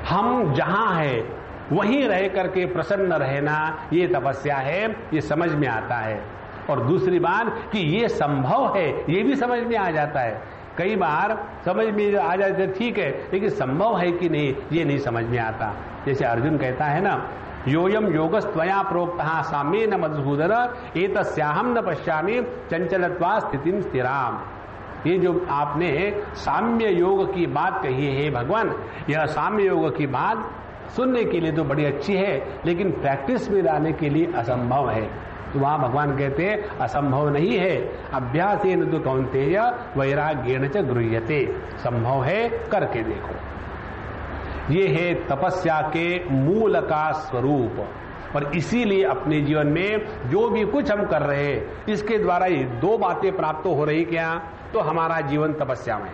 हम जहां है वहीं रह करके प्रसन्न रहना, ये तपस्या है, ये समझ में आता है। और दूसरी बात कि ये संभव है, ये भी समझ में आ जाता है। कई बार समझ में आ जाते ठीक है, लेकिन संभव है कि नहीं ये नहीं समझ में आता। जैसे अर्जुन कहता है ना, योयम योगस्त्वया प्रोक्तः साम्येन मधुसूदन एतस्याहं न पश्यामि चंचलत्वा स्थितिं स्थिराम। ये जो आपने साम्य योग की बात कही है भगवान, यह साम्य योग की बात सुनने के लिए तो बड़ी अच्छी है, लेकिन प्रैक्टिस में लाने के लिए असंभव है। तो वहां भगवान कहते हैं असंभव नहीं है, अभ्यासेन तु कौन्तेय वैराग्येण च गृह्यते, संभव है, करके देखो। ये है तपस्या के मूल का स्वरूप। और इसीलिए अपने जीवन में जो भी कुछ हम कर रहे हैं, इसके द्वारा ये दो बातें प्राप्त हो रही क्या, तो हमारा जीवन तपस्या में।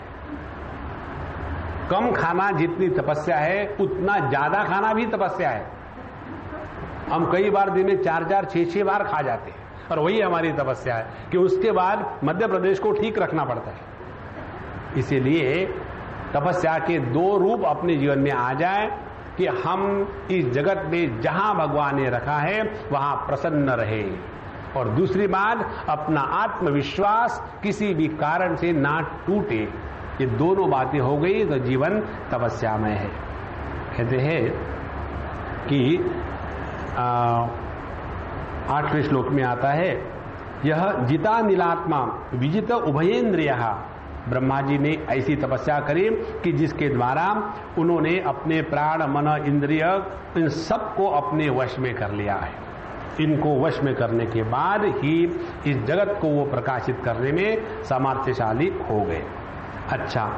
कम खाना जितनी तपस्या है, उतना ज्यादा खाना भी तपस्या है। हम कई बार दिन में 4-4, 6-6 बार खा जाते हैं, और वही हमारी तपस्या है कि उसके बाद मध्य प्रदेश को ठीक रखना पड़ता है। इसीलिए तपस्या के दो रूप अपने जीवन में आ जाए कि हम इस जगत में जहां भगवान ने रखा है वहां प्रसन्न रहे, और दूसरी बात अपना आत्मविश्वास किसी भी कारण से ना टूटे। ये दोनों बातें हो गई तो जीवन तपस्या में है। कहते हैं कि 8वें श्लोक में आता है, यह जिता नीलात्मा विजित उभयेन्द्रिय। ब्रह्मा जी ने ऐसी तपस्या करी कि जिसके द्वारा उन्होंने अपने प्राण, मन, इंद्रिय, इन सबको अपने वश में कर लिया है। इनको वश में करने के बाद ही इस जगत को वो प्रकाशित करने में सामर्थ्यशाली हो गए। अच्छा,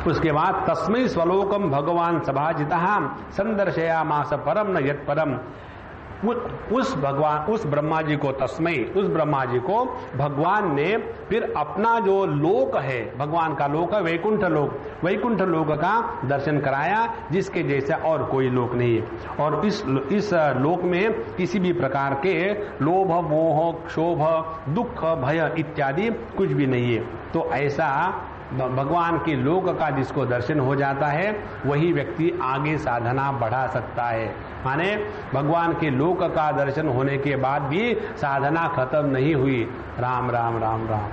उसके बाद तस्मै स्वलोकम भगवान सभाजितः संदर्शयामास परम न यत् परम। उस ब्रह्मा जी को तस्मै, उस ब्रह्मा जी को भगवान ने फिर अपना जो लोक है, भगवान का लोक है वैकुंठ लोक, वैकुंठ लोक का दर्शन कराया, जिसके जैसा और कोई लोक नहीं है। और इस लोक में किसी भी प्रकार के लोभ, मोह, क्षोभ, दुख, भय इत्यादि कुछ भी नहीं है। तो ऐसा भगवान के लोक का जिसको दर्शन हो जाता है, वही व्यक्ति आगे साधना बढ़ा सकता है। माने भगवान के लोक का दर्शन होने के बाद भी साधना खत्म नहीं हुई। राम राम राम राम।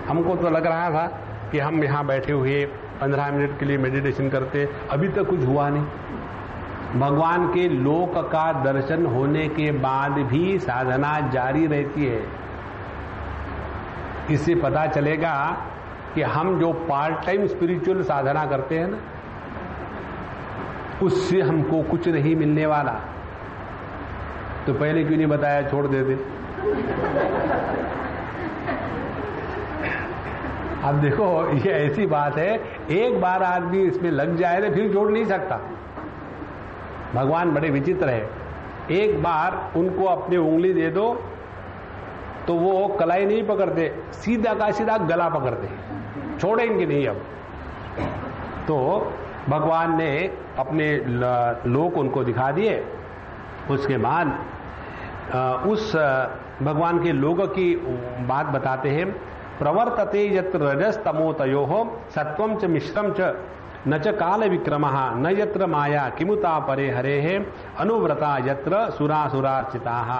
हमको तो लग रहा था कि हम यहाँ बैठे हुए 15 मिनट के लिए मेडिटेशन करते, अभी तक कुछ हुआ नहीं। भगवान के लोक का दर्शन होने के बाद भी साधना जारी रहती है। इससे पता चलेगा कि हम जो पार्ट टाइम स्पिरिचुअल साधना करते हैं ना, उससे हमको कुछ नहीं मिलने वाला, तो पहले क्यों नहीं बताया, छोड़ देते। अब देखो ये ऐसी बात है, एक बार आदमी इसमें लग जाए तो फिर छोड़ नहीं सकता। भगवान बड़े विचित्र है, एक बार उनको अपनी उंगली दे दो तो वो कलाई नहीं पकड़ते, सीधा का सीधा गला पकड़ते, छोड़ेंगे नहीं। अब तो भगवान ने अपने लोक उनको दिखा दिए। उसके बाद उस भगवान के लोक की बात बताते हैं। प्रवर्तते यत्र रजस तमोतयोः सत्वं च मिश्रम च न च काल विक्रमः न यत्र माया किमुता परे हरेः अनुव्रता यत्र सुरासुरार्चिताः।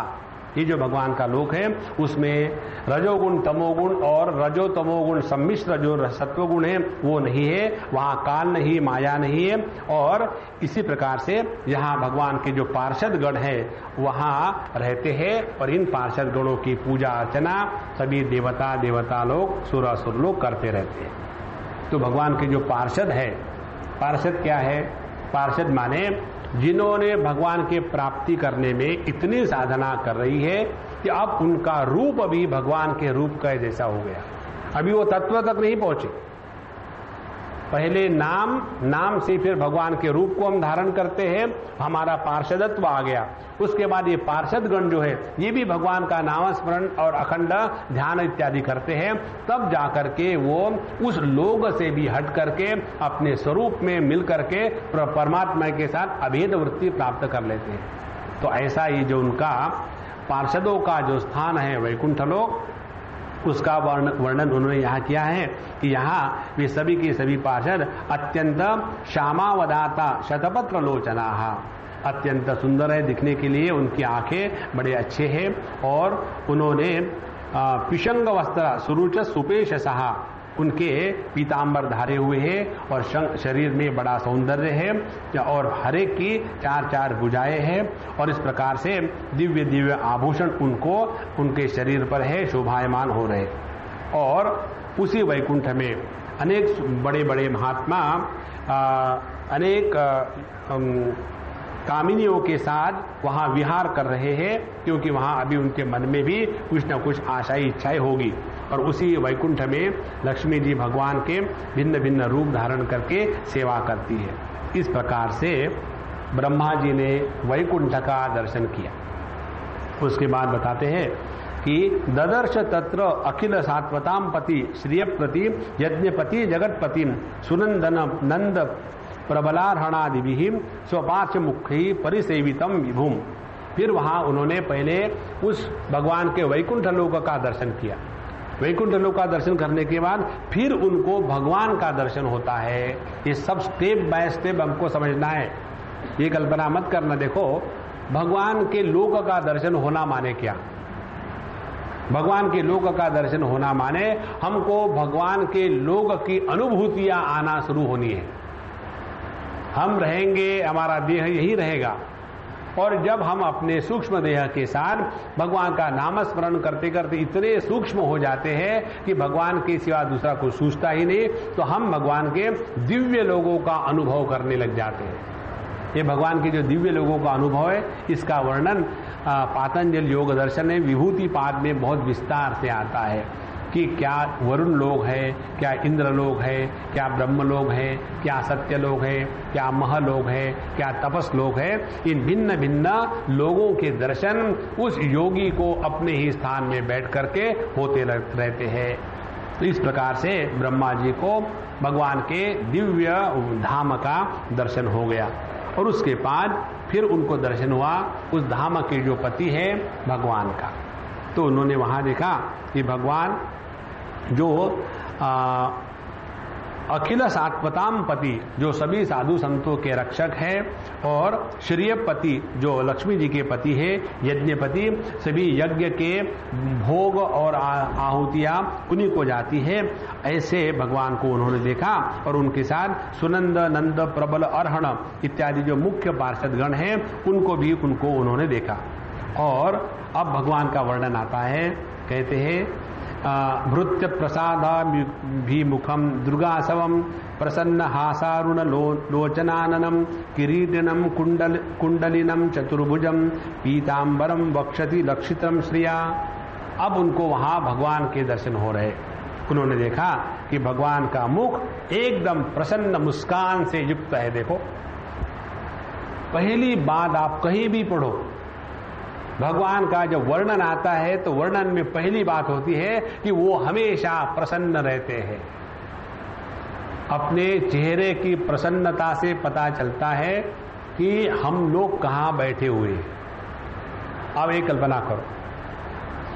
ये जो भगवान का लोक है उसमें रजोगुण तमोगुण और रजो तमोगुण सम्मिश्र जो सत्वगुण है वो नहीं है, वहां काल नहीं, माया नहीं है। और इसी प्रकार से यहाँ भगवान के जो पार्षद गण है वहां रहते हैं और इन पार्षद गणों की पूजा अर्चना सभी देवता लोग सुरासुर लोग करते रहते हैं। तो भगवान के जो पार्षद है, पार्षद क्या है? पार्षद माने जिन्होंने भगवान के प्राप्ति करने में इतनी साधना कर रही है कि अब उनका रूप भी भगवान के रूप का जैसा हो गया। अभी वो तत्व तक नहीं पहुंचे, पहले नाम से फिर भगवान के रूप को हम धारण करते हैं, हमारा पार्षदत्व आ गया। उसके बाद ये पार्षद गण जो है ये भी भगवान का नामस्मरण और अखंड ध्यान इत्यादि करते हैं, तब जाकर के वो उस लोग से भी हट करके अपने स्वरूप में मिल करके परमात्मा के साथ अभेद वृत्ति प्राप्त कर लेते हैं। तो ऐसा ही जो उनका पार्षदों का जो स्थान है वैकुंठ लोक, उसका वर्णन उन्होंने यहाँ किया है कि यहाँ वे सभी के सभी पार्षद अत्यंत श्यामावदाता शतपत्र लोचना, अत्यंत सुंदर है दिखने के लिए, उनकी आंखें बड़े अच्छे हैं और उन्होंने पिशंग वस्त्र सुरुच सुपेश सहा, उनके पीतांबर धारे हुए हैं और शरीर में बड़ा सौंदर्य है और हर एक की 4 भुजाएं हैं और इस प्रकार से दिव्य दिव्य आभूषण उनको उनके शरीर पर है, शोभायमान हो रहे। और उसी वैकुंठ में अनेक बड़े बड़े महात्मा अनेक कामिनियों के साथ वहां विहार कर रहे हैं, क्योंकि वहां अभी उनके मन में भी कुछ न कुछ आशाएं इच्छाएं होगी। और उसी वैकुंठ में लक्ष्मी जी भगवान के भिन्न भिन्न रूप धारण करके सेवा करती है। इस प्रकार से ब्रह्मा जी ने वैकुंठ का दर्शन किया। उसके बाद बताते हैं कि ददर्श तत्र अखिल सात्वताम पति श्रियप्रति यज्ञपति जगतपति सुनंदन नंद प्रबलार्हणादिभिः स्वपार्श मुखी परिसेवितम विभुम। फिर वहां उन्होंने पहले उस भगवान के वैकुंठ लोक का दर्शन किया। वैकुंठ लोक का दर्शन करने के बाद फिर उनको भगवान का दर्शन होता है। ये सब स्टेप बाय स्टेप हमको समझना है, ये कल्पना मत करना। देखो, भगवान के लोक का दर्शन होना माने क्या? भगवान के लोक का दर्शन होना माने हमको भगवान के लोक की अनुभूतियां आना शुरू होनी है। हम रहेंगे, हमारा देह यही रहेगा, और जब हम अपने सूक्ष्म देह के साथ भगवान का नामस्मरण करते करते इतने सूक्ष्म हो जाते हैं कि भगवान के सिवा दूसरा कोई सूझता ही नहीं, तो हम भगवान के दिव्य लोगों का अनुभव करने लग जाते हैं। ये भगवान के जो दिव्य लोगों का अनुभव है, इसका वर्णन पातंजल योग दर्शन में विभूति पाद में बहुत विस्तार से आता है कि क्या वरुण लोग है, क्या इंद्र लोग है, क्या ब्रह्म लोग है, क्या सत्य लोग है, क्या मह लोग है, क्या तपस लोग है। इन भिन्न भिन्न लोगों के दर्शन उस योगी को अपने ही स्थान में बैठ करके होते रहते हैं। तो इस प्रकार से ब्रह्मा जी को भगवान के दिव्य धाम का दर्शन हो गया और उसके बाद फिर उनको दर्शन हुआ उस धाम के जो पति है भगवान का। तो उन्होंने वहां देखा कि भगवान जो अखिल सात्वताम पति, जो सभी साधु संतों के रक्षक है, और श्रेयपति जो लक्ष्मी जी के पति है, यज्ञपति, सभी यज्ञ के भोग और आहुतियां उन्हीं को जाती है। ऐसे भगवान को उन्होंने देखा और उनके साथ सुनंद नंद प्रबल अर्हण इत्यादि जो मुख्य पार्षदगण हैं उनको उन्होंने देखा। और अब भगवान का वर्णन आता है, कहते हैं भृत्य प्रसादाभिमुखम दुर्गासवम प्रसन्न हासारुण लोचनाननम किरीटिनम कुंडलिनम चतुर्भुजम पीतांबरम वक्षति लक्षितम श्रिया। अब उनको वहां भगवान के दर्शन हो रहे। उन्होंने देखा कि भगवान का मुख एकदम प्रसन्न मुस्कान से युक्त है। देखो, पहली बात आप कहीं भी पढ़ो, भगवान का जब वर्णन आता है तो वर्णन में पहली बात होती है कि वो हमेशा प्रसन्न रहते हैं। अपने चेहरे की प्रसन्नता से पता चलता है कि हम लोग कहां बैठे हुए हैं। अब एक कल्पना करो,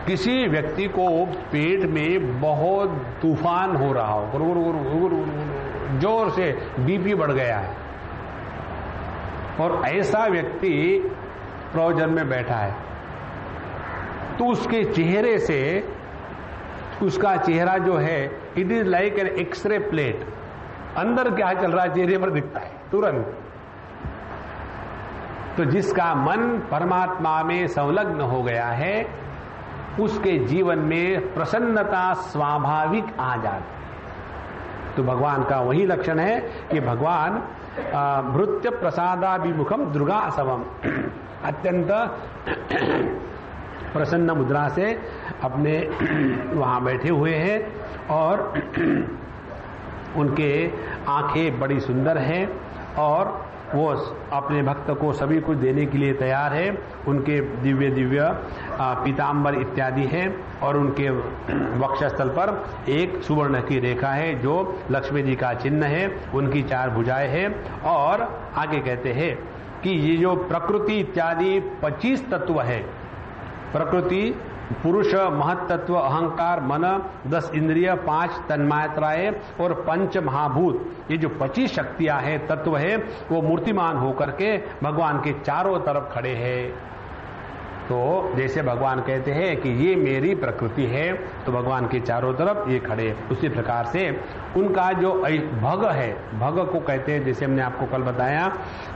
किसी व्यक्ति को पेट में बहुत तूफान हो रहा हो, जोर से बीपी बढ़ गया है, और ऐसा व्यक्ति प्रवचन में बैठा है, तो उसके चेहरे से, उसका चेहरा जो है it is like an x-ray plate, अंदर क्या चल रहा है चेहरे पर दिखता है तुरंत। तो जिसका मन परमात्मा में संलग्न हो गया है उसके जीवन में प्रसन्नता स्वाभाविक आ जाती है। तो भगवान का वही लक्षण है कि भगवान भृत्य प्रसादाभिमुखम दुर्गासवम, अत्यंत प्रसन्न मुद्रा से अपने वहां बैठे हुए हैं और उनके आंखें बड़ी सुंदर हैं और वो अपने भक्त को सभी कुछ देने के लिए तैयार है। उनके दिव्य दिव्य पीतांबर इत्यादि है और उनके वक्षस्थल पर एक सुवर्ण की रेखा है जो लक्ष्मी जी का चिन्ह है। उनकी 4 भुजाएं हैं और आगे कहते हैं कि ये जो प्रकृति इत्यादि 25 तत्व है, प्रकृति, पुरुष, महत्त्व, अहंकार, मन, 10 इंद्रिय, 5 तन्मात्राएं और 5 महाभूत, ये जो 25 शक्तियां हैं, तत्व है, वो मूर्तिमान होकर के भगवान के चारों तरफ खड़े हैं। तो जैसे भगवान कहते हैं कि ये मेरी प्रकृति है, तो भगवान के चारों तरफ ये खड़े। उसी प्रकार से उनका जो भग है, भग को कहते हैं, जैसे हमने आपको कल बताया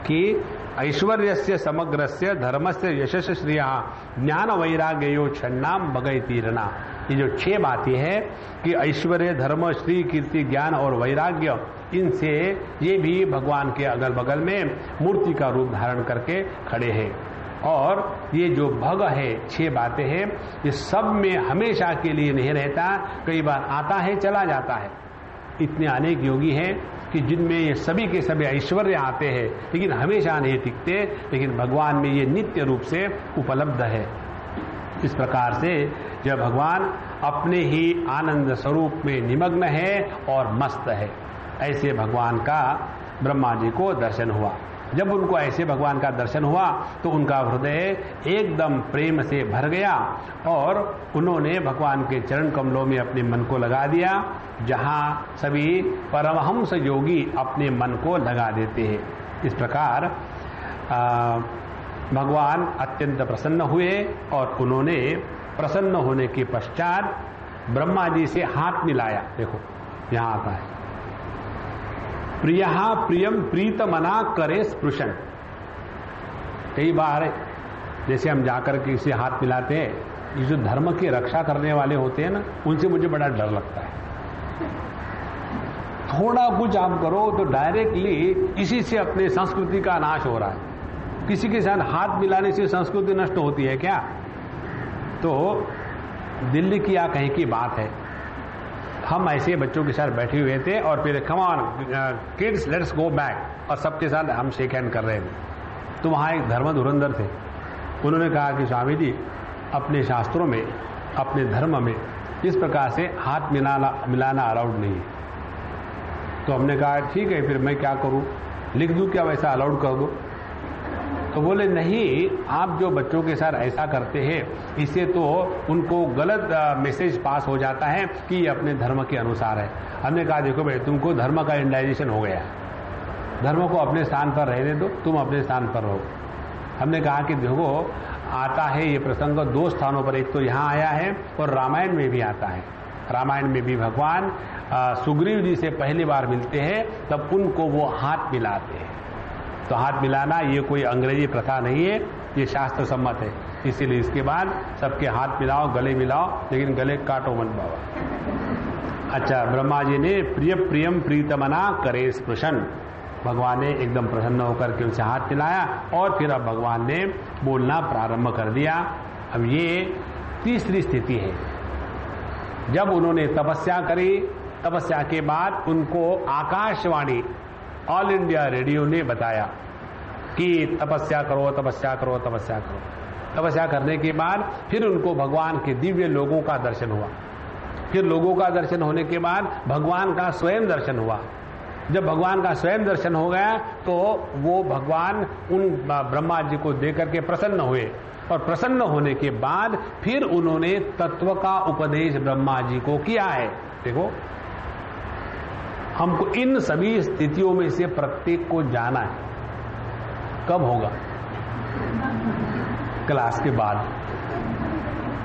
कि ऐश्वर्यस्य समग्रस्य धर्मस्य यशस्य श्रिया ज्ञान वैराग्यो छन्नाम भगई तीरना। ये जो 6 बातें हैं कि ऐश्वर्य, धर्म, श्री, कीर्ति, ज्ञान और वैराग्य, इनसे ये भी भगवान के अगल बगल में मूर्ति का रूप धारण करके खड़े हैं। और ये जो भग है, 6 बातें हैं, ये सब में हमेशा के लिए नहीं रहता, कई बार आता है चला जाता है। इतने अनेक योगी हैं कि जिनमें ये सभी के सभी ऐश्वर्य आते हैं लेकिन हमेशा नहीं टिकते, लेकिन भगवान में ये नित्य रूप से उपलब्ध है। इस प्रकार से जब भगवान अपने ही आनंद स्वरूप में निमग्न है और मस्त है, ऐसे भगवान का ब्रह्मा जी को दर्शन हुआ। जब उनको ऐसे भगवान का दर्शन हुआ तो उनका हृदय एकदम प्रेम से भर गया और उन्होंने भगवान के चरण कमलों में अपने मन को लगा दिया, जहां सभी परमहंस योगी अपने मन को लगा देते हैं। इस प्रकार भगवान अत्यंत प्रसन्न हुए और उन्होंने प्रसन्न होने के पश्चात ब्रह्मा जी से हाथ मिलाया। देखो यहां आता है, प्रियः प्रियम प्रीतमना करे स्पृशन। कई बार जैसे हम जाकर के इसे हाथ मिलाते हैं, ये जो धर्म की रक्षा करने वाले होते हैं ना, उनसे मुझे बड़ा डर लगता है। थोड़ा कुछ आप करो तो डायरेक्टली इसी से अपने संस्कृति का नाश हो रहा है। किसी के साथ हाथ मिलाने से संस्कृति नष्ट होती है क्या? तो दिल्ली की या कहीं की बात है, हम ऐसे बच्चों के साथ बैठे हुए थे और फिर come on kids let's go back, और सबके साथ हम शेक हैंड कर रहे थे। तो वहाँ एक धर्म धुरंधर थे, उन्होंने कहा कि स्वामी जी अपने शास्त्रों में, अपने धर्म में इस प्रकार से हाथ मिलाना अलाउड नहीं है। तो हमने कहा ठीक है, फिर मैं क्या करूँ, लिख दूँ क्या, वैसा अलाउड कर दो? तो बोले नहीं, आप जो बच्चों के साथ ऐसा करते हैं इससे तो उनको गलत मैसेज पास हो जाता है कि ये अपने धर्म के अनुसार है। हमने कहा देखो भाई, तुमको धर्म का इंडाइजेशन हो गया, धर्म को अपने स्थान पर रहने दो, तुम अपने स्थान पर रहो। हमने कहा कि देखो आता है ये प्रसंग 2 स्थानों पर, एक तो यहाँ आया है और रामायण में भी आता है। रामायण में भी भगवान सुग्रीव जी से पहली बार मिलते हैं, तब उनको वो हाथ मिलाते हैं। तो हाथ मिलाना ये कोई अंग्रेजी प्रथा नहीं है, ये शास्त्र सम्मत है। इसीलिए इसके बाद सबके हाथ मिलाओ, गले मिलाओ, लेकिन गले काटो मत बाबा। अच्छा, ब्रह्मा जी ने प्रिय प्रियम प्रीतमना करे स्पृशन, भगवान ने एकदम प्रसन्न होकर के उनसे हाथ मिलाया और फिर अब भगवान ने बोलना प्रारंभ कर दिया। अब ये तीसरी स्थिति है। जब उन्होंने तपस्या करी, तपस्या के बाद उनको आकाशवाणी ऑल इंडिया रेडियो ने बताया कि तपस्या करो, तपस्या करो, तपस्या करो। तपस्या करने के बाद फिर उनको भगवान के दिव्य लोगों का दर्शन हुआ। फिर लोगों का दर्शन होने के बाद भगवान का स्वयं दर्शन हुआ। जब भगवान का स्वयं दर्शन हो गया तो वो भगवान उन ब्रह्मा जी को देकर के प्रसन्न हुए, और प्रसन्न होने के बाद फिर उन्होंने तत्व का उपदेश ब्रह्मा जी को किया है। देखो, हमको इन सभी स्थितियों में से प्रत्येक को जाना है। कब होगा? क्लास के बाद।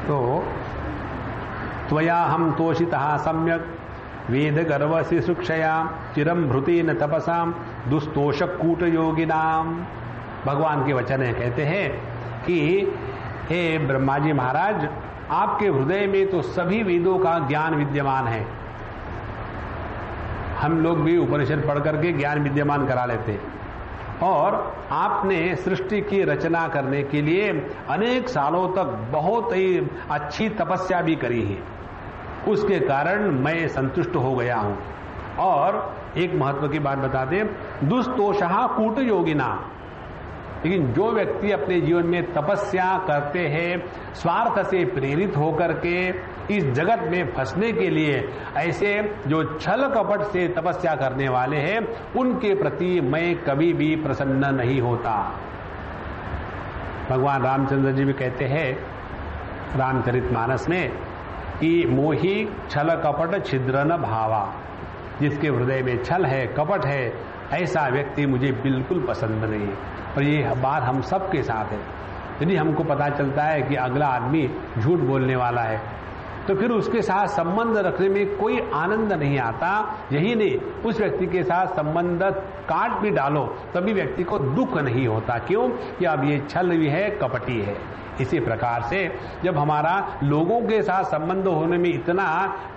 तो त्वया हम तोषितः सम्यक वेद गर्व से सुक्षया चिरम भृतेन तपसाम दुस्तोषक कूट योगिनाम। भगवान के वचन है, कहते हैं कि हे ब्रह्मा जी महाराज, आपके हृदय में तो सभी वेदों का ज्ञान विद्यमान है। हम लोग भी उपनिषद पढ़ करके ज्ञान विद्यमान करा लेते हैं, और आपने सृष्टि की रचना करने के लिए अनेक सालों तक बहुत ही अच्छी तपस्या भी करी है। उसके कारण मैं संतुष्ट हो गया हूं। और एक महत्व की बात बता दें, दुस्तोषः कूट योगिना, लेकिन जो व्यक्ति अपने जीवन में तपस्या करते हैं स्वार्थ से प्रेरित होकर के इस जगत में फंसने के लिए, ऐसे जो छल कपट से तपस्या करने वाले हैं, उनके प्रति मैं कभी भी प्रसन्न नहीं होता। भगवान रामचंद्र जी भी कहते हैं रामचरितमानस में कि मोही छल कपट छिद्र न भावा, जिसके हृदय में छल है, कपट है, ऐसा व्यक्ति मुझे बिल्कुल पसंद नहीं। और ये बात हम सबके साथ है। यदि हमको पता चलता है कि अगला आदमी झूठ बोलने वाला है, तो फिर उसके साथ संबंध रखने में कोई आनंद नहीं आता। यही नहीं, उस व्यक्ति के साथ संबंध काट भी डालो तभी व्यक्ति को दुख नहीं होता। क्यों? कि अब ये छल भी है, कपटी है। इसी प्रकार से जब हमारा लोगों के साथ संबंध होने में इतना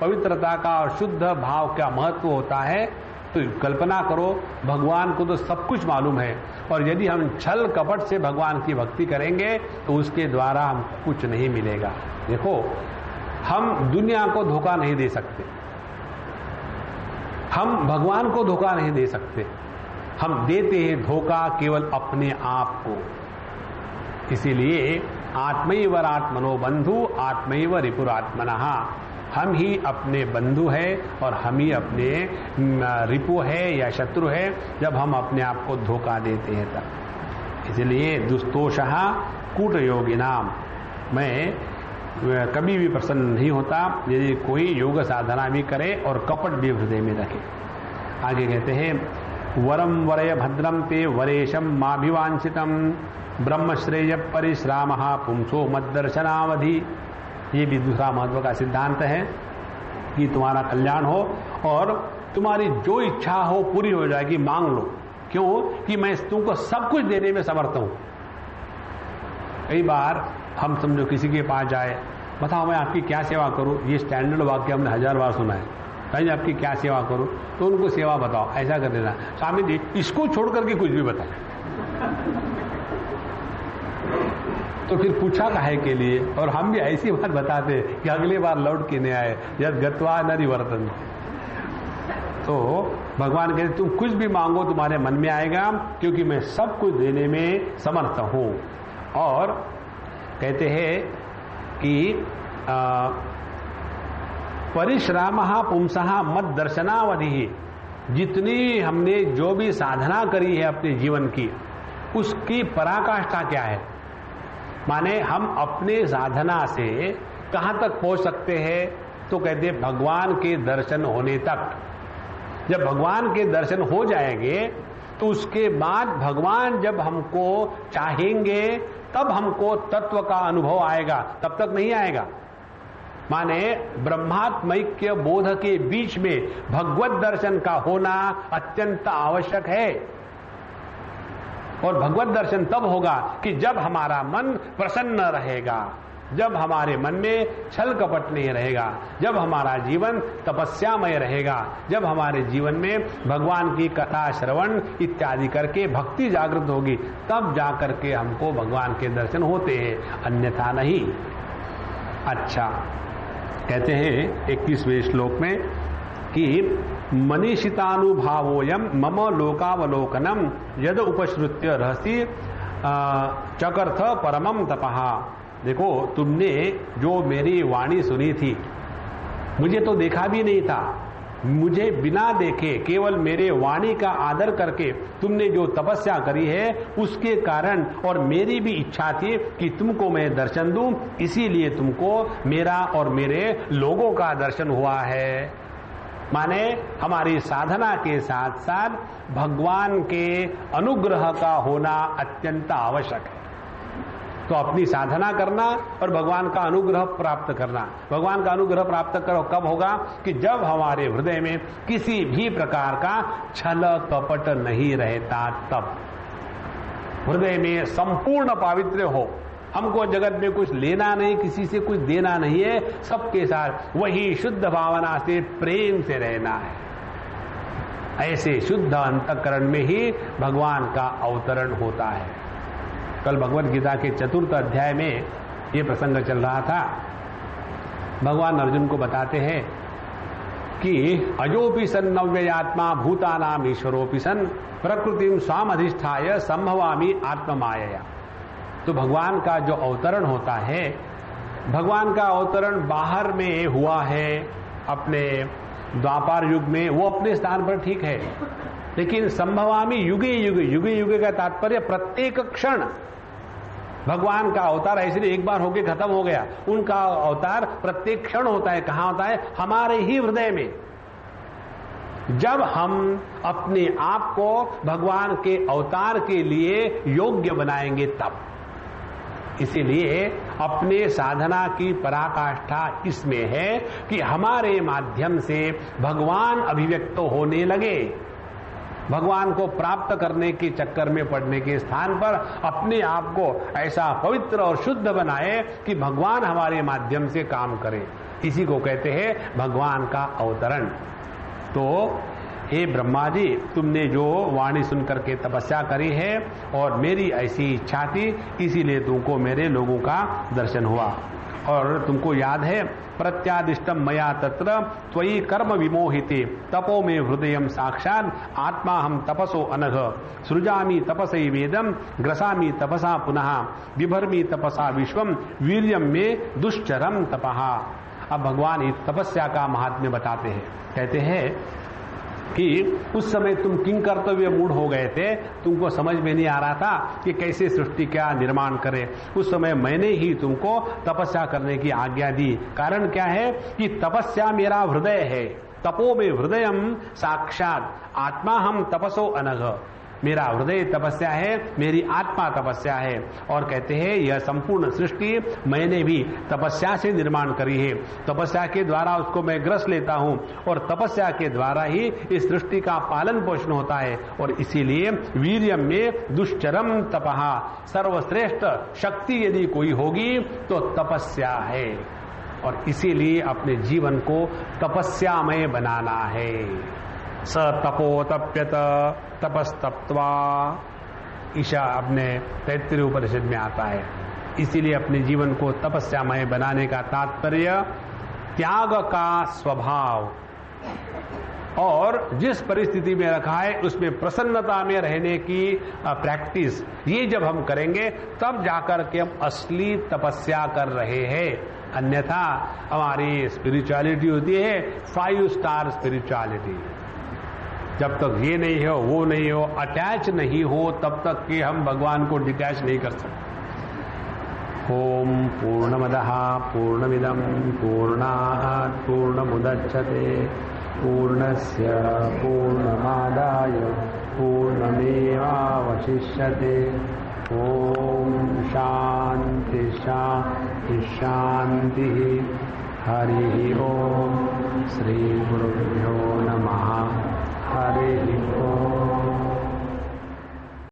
पवित्रता का और शुद्ध भाव का महत्व होता है, तो कल्पना करो भगवान को तो सब कुछ मालूम है, और यदि हम छल कपट से भगवान की भक्ति करेंगे तो उसके द्वारा हमको कुछ नहीं मिलेगा। देखो, हम दुनिया को धोखा नहीं दे सकते, हम भगवान को धोखा नहीं दे सकते, हम देते हैं धोखा केवल अपने आप को। इसीलिए आत्मैव आत्मनो बंधु आत्मैव रिपुरात्मनः, हम ही अपने बंधु है और हम ही अपने रिपु है या शत्रु है जब हम अपने आप को धोखा देते हैं तब। इसलिए दुस्तोषः कूट योगिनाम, मैं कभी भी प्रसन्न नहीं होता यदि कोई योग साधना भी करे और कपट भी हृदय में रखे। आगे कहते हैं वरम वरय भद्रम ते वरेशम माभिवांछितम ब्रह्मश्रेय परिश्रामः पुंसो मद्दर्शनावधि। ये भी दूसरा महत्व का सिद्धांत है कि तुम्हारा कल्याण हो और तुम्हारी जो इच्छा हो पूरी हो जाएगी, मांग लो। क्यों? कि मैं तुमको सब कुछ देने में समर्थ हूं। कई बार हम समझो किसी के पास जाए, बताओ मैं आपकी क्या सेवा करूं, ये स्टैंडर्ड वाक्य हमने 1000 बार सुना है, कहीं आपकी क्या सेवा करूं, तो उनको सेवा बताओ, ऐसा कर देना। स्वामी जी इसको छोड़ करके कुछ भी बताए, तो फिर पूछा काहे के लिए? और हम भी ऐसी बात बताते कि अगली बार लौट के नहीं आए, यद गत्वा नरिवर्तन। तो भगवान कहते तुम कुछ भी मांगो तुम्हारे मन में आएगा, क्योंकि मैं सब कुछ देने में समर्थ हूं। और कहते हैं कि परिश्रामः पुंसः मद दर्शनावधि, जितनी हमने जो भी साधना करी है अपने जीवन की, उसकी पराकाष्ठा क्या है? माने हम अपने साधना से कहां तक पहुंच सकते हैं? तो कहते भगवान के दर्शन होने तक। जब भगवान के दर्शन हो जाएंगे तो उसके बाद भगवान जब हमको चाहेंगे तब हमको तत्व का अनुभव आएगा, तब तक नहीं आएगा। माने ब्रह्मात्मैक्य बोध के बीच में भगवत दर्शन का होना अत्यंत आवश्यक है। और भगवत दर्शन तब होगा कि जब हमारा मन प्रसन्न रहेगा, जब हमारे मन में छल कपट नहीं रहेगा, जब हमारा जीवन तपस्यामय रहेगा, जब हमारे जीवन में भगवान की कथा श्रवण इत्यादि करके भक्ति जागृत होगी, तब जाकर के हमको भगवान के दर्शन होते हैं, अन्यथा नहीं। अच्छा, कहते हैं 21वें श्लोक में कि मनीषितानुभावोयम मम लोकावलोकनम यद उपश्रुत्य रहसी चकर्थ परमम तपहा। देखो, तुमने जो मेरी वाणी सुनी थी, मुझे तो देखा भी नहीं था, मुझे बिना देखे केवल मेरे वाणी का आदर करके तुमने जो तपस्या करी है, उसके कारण और मेरी भी इच्छा थी कि तुमको मैं दर्शन दूं, इसीलिए तुमको मेरा और मेरे लोगों का दर्शन हुआ है। माने हमारी साधना के साथ साथ भगवान के अनुग्रह का होना अत्यंत आवश्यक है। तो अपनी साधना करना और भगवान का अनुग्रह प्राप्त करना। भगवान का अनुग्रह प्राप्त करो कब होगा? कि जब हमारे हृदय में किसी भी प्रकार का छल कपट नहीं रहता, तब हृदय में संपूर्ण पावित्र्य हो। हमको जगत में कुछ लेना नहीं, किसी से कुछ देना नहीं है, सबके साथ वही शुद्ध भावना से प्रेम से रहना है। ऐसे शुद्ध अंतःकरण में ही भगवान का अवतरण होता है। कल भगवत गीता के 4th अध्याय में ये प्रसंग चल रहा था। भगवान अर्जुन को बताते हैं कि अजोपि सन नव्ययात्मा भूतानाम ईश्वरोपि सन प्रकृतिम स्वाम अधिष्ठाय संभवामि आत्ममायया। तो भगवान का जो अवतरण होता है, भगवान का अवतरण बाहर में हुआ है अपने द्वापर युग में, वो अपने स्थान पर ठीक है, लेकिन संभवामि युगे युगे, युगे युगे का तात्पर्य प्रत्येक क्षण भगवान का अवतार है, इसलिए एक बार होके खत्म हो गया। उनका अवतार प्रत्येक क्षण होता है। कहां होता है? हमारे ही हृदय में। जब हम अपने आप को भगवान के अवतार के लिए योग्य बनाएंगे तब। इसीलिए अपने साधना की पराकाष्ठा इसमें है कि हमारे माध्यम से भगवान अभिव्यक्त होने लगे। भगवान को प्राप्त करने के चक्कर में पड़ने के स्थान पर अपने आप को ऐसा पवित्र और शुद्ध बनाए कि भगवान हमारे माध्यम से काम करे। इसी को कहते हैं भगवान का अवतरण। तो हे ब्रह्मा जी, तुमने जो वाणी सुनकर के तपस्या करी है और मेरी ऐसी इच्छा थी, इसीलिए तुमको मेरे लोगों का दर्शन हुआ। और तुमको याद है, प्रत्यादिष्टम मया तत्र त्वयि कर्म विमोहिते तपो में हृदयम साक्षात आत्मा हम तपसो अनघ सृजामि तपसै वेदम ग्रसामि तपसा पुनः बिभर्मि तपसा विश्वम वीर्यम में दुश्चरम तपहा। अब भगवान इस तपस्या का महात्म्य बताते हैं। कहते हैं कि उस समय तुम किंकर्तव्य मूढ़ हो गए थे, तुमको समझ में नहीं आ रहा था कि कैसे सृष्टि का निर्माण करे। उस समय मैंने ही तुमको तपस्या करने की आज्ञा दी। कारण क्या है? कि तपस्या मेरा हृदय है। तपो में हृदयम साक्षात आत्मा हम तपसो अनघ। मेरा हृदय तपस्या है, मेरी आत्मा तपस्या है। और कहते हैं यह संपूर्ण सृष्टि मैंने भी तपस्या से निर्माण करी है। तपस्या के द्वारा उसको मैं ग्रस लेता हूं और तपस्या के द्वारा ही इस सृष्टि का पालन पोषण होता है। और इसीलिए वीर्यम में दुश्चरम तपहा, सर्वश्रेष्ठ शक्ति यदि कोई होगी तो तपस्या है। और इसीलिए अपने जीवन को तपस्यामय बनाना है। स तपो तप्यत तपस्तप्त्वा, ईशा अपने तैत्तिरीय उपनिषद में आता है। इसीलिए अपने जीवन को तपस्यामय बनाने का तात्पर्य त्याग का स्वभाव और जिस परिस्थिति में रखा है उसमें प्रसन्नता में रहने की प्रैक्टिस, ये जब हम करेंगे तब जाकर के हम असली तपस्या कर रहे हैं। अन्यथा हमारी स्पिरिचुअलिटी होती है 5 स्टार स्पिरिचुअलिटी। जब तक ये नहीं हो, वो नहीं हो, अटैच नहीं हो, तब तक कि हम भगवान को डिटैच नहीं कर सकते। ओम पूर्णमदः पूर्णमिदं पूर्णात् पूर्णमुदच्यते पूर्णस्य पूर्णमादाय पूर्णमेवावशिष्यते। ओम शांति शांति शांति। हरि ओम। श्री गुरुभ्यो नमः। हरि ओम।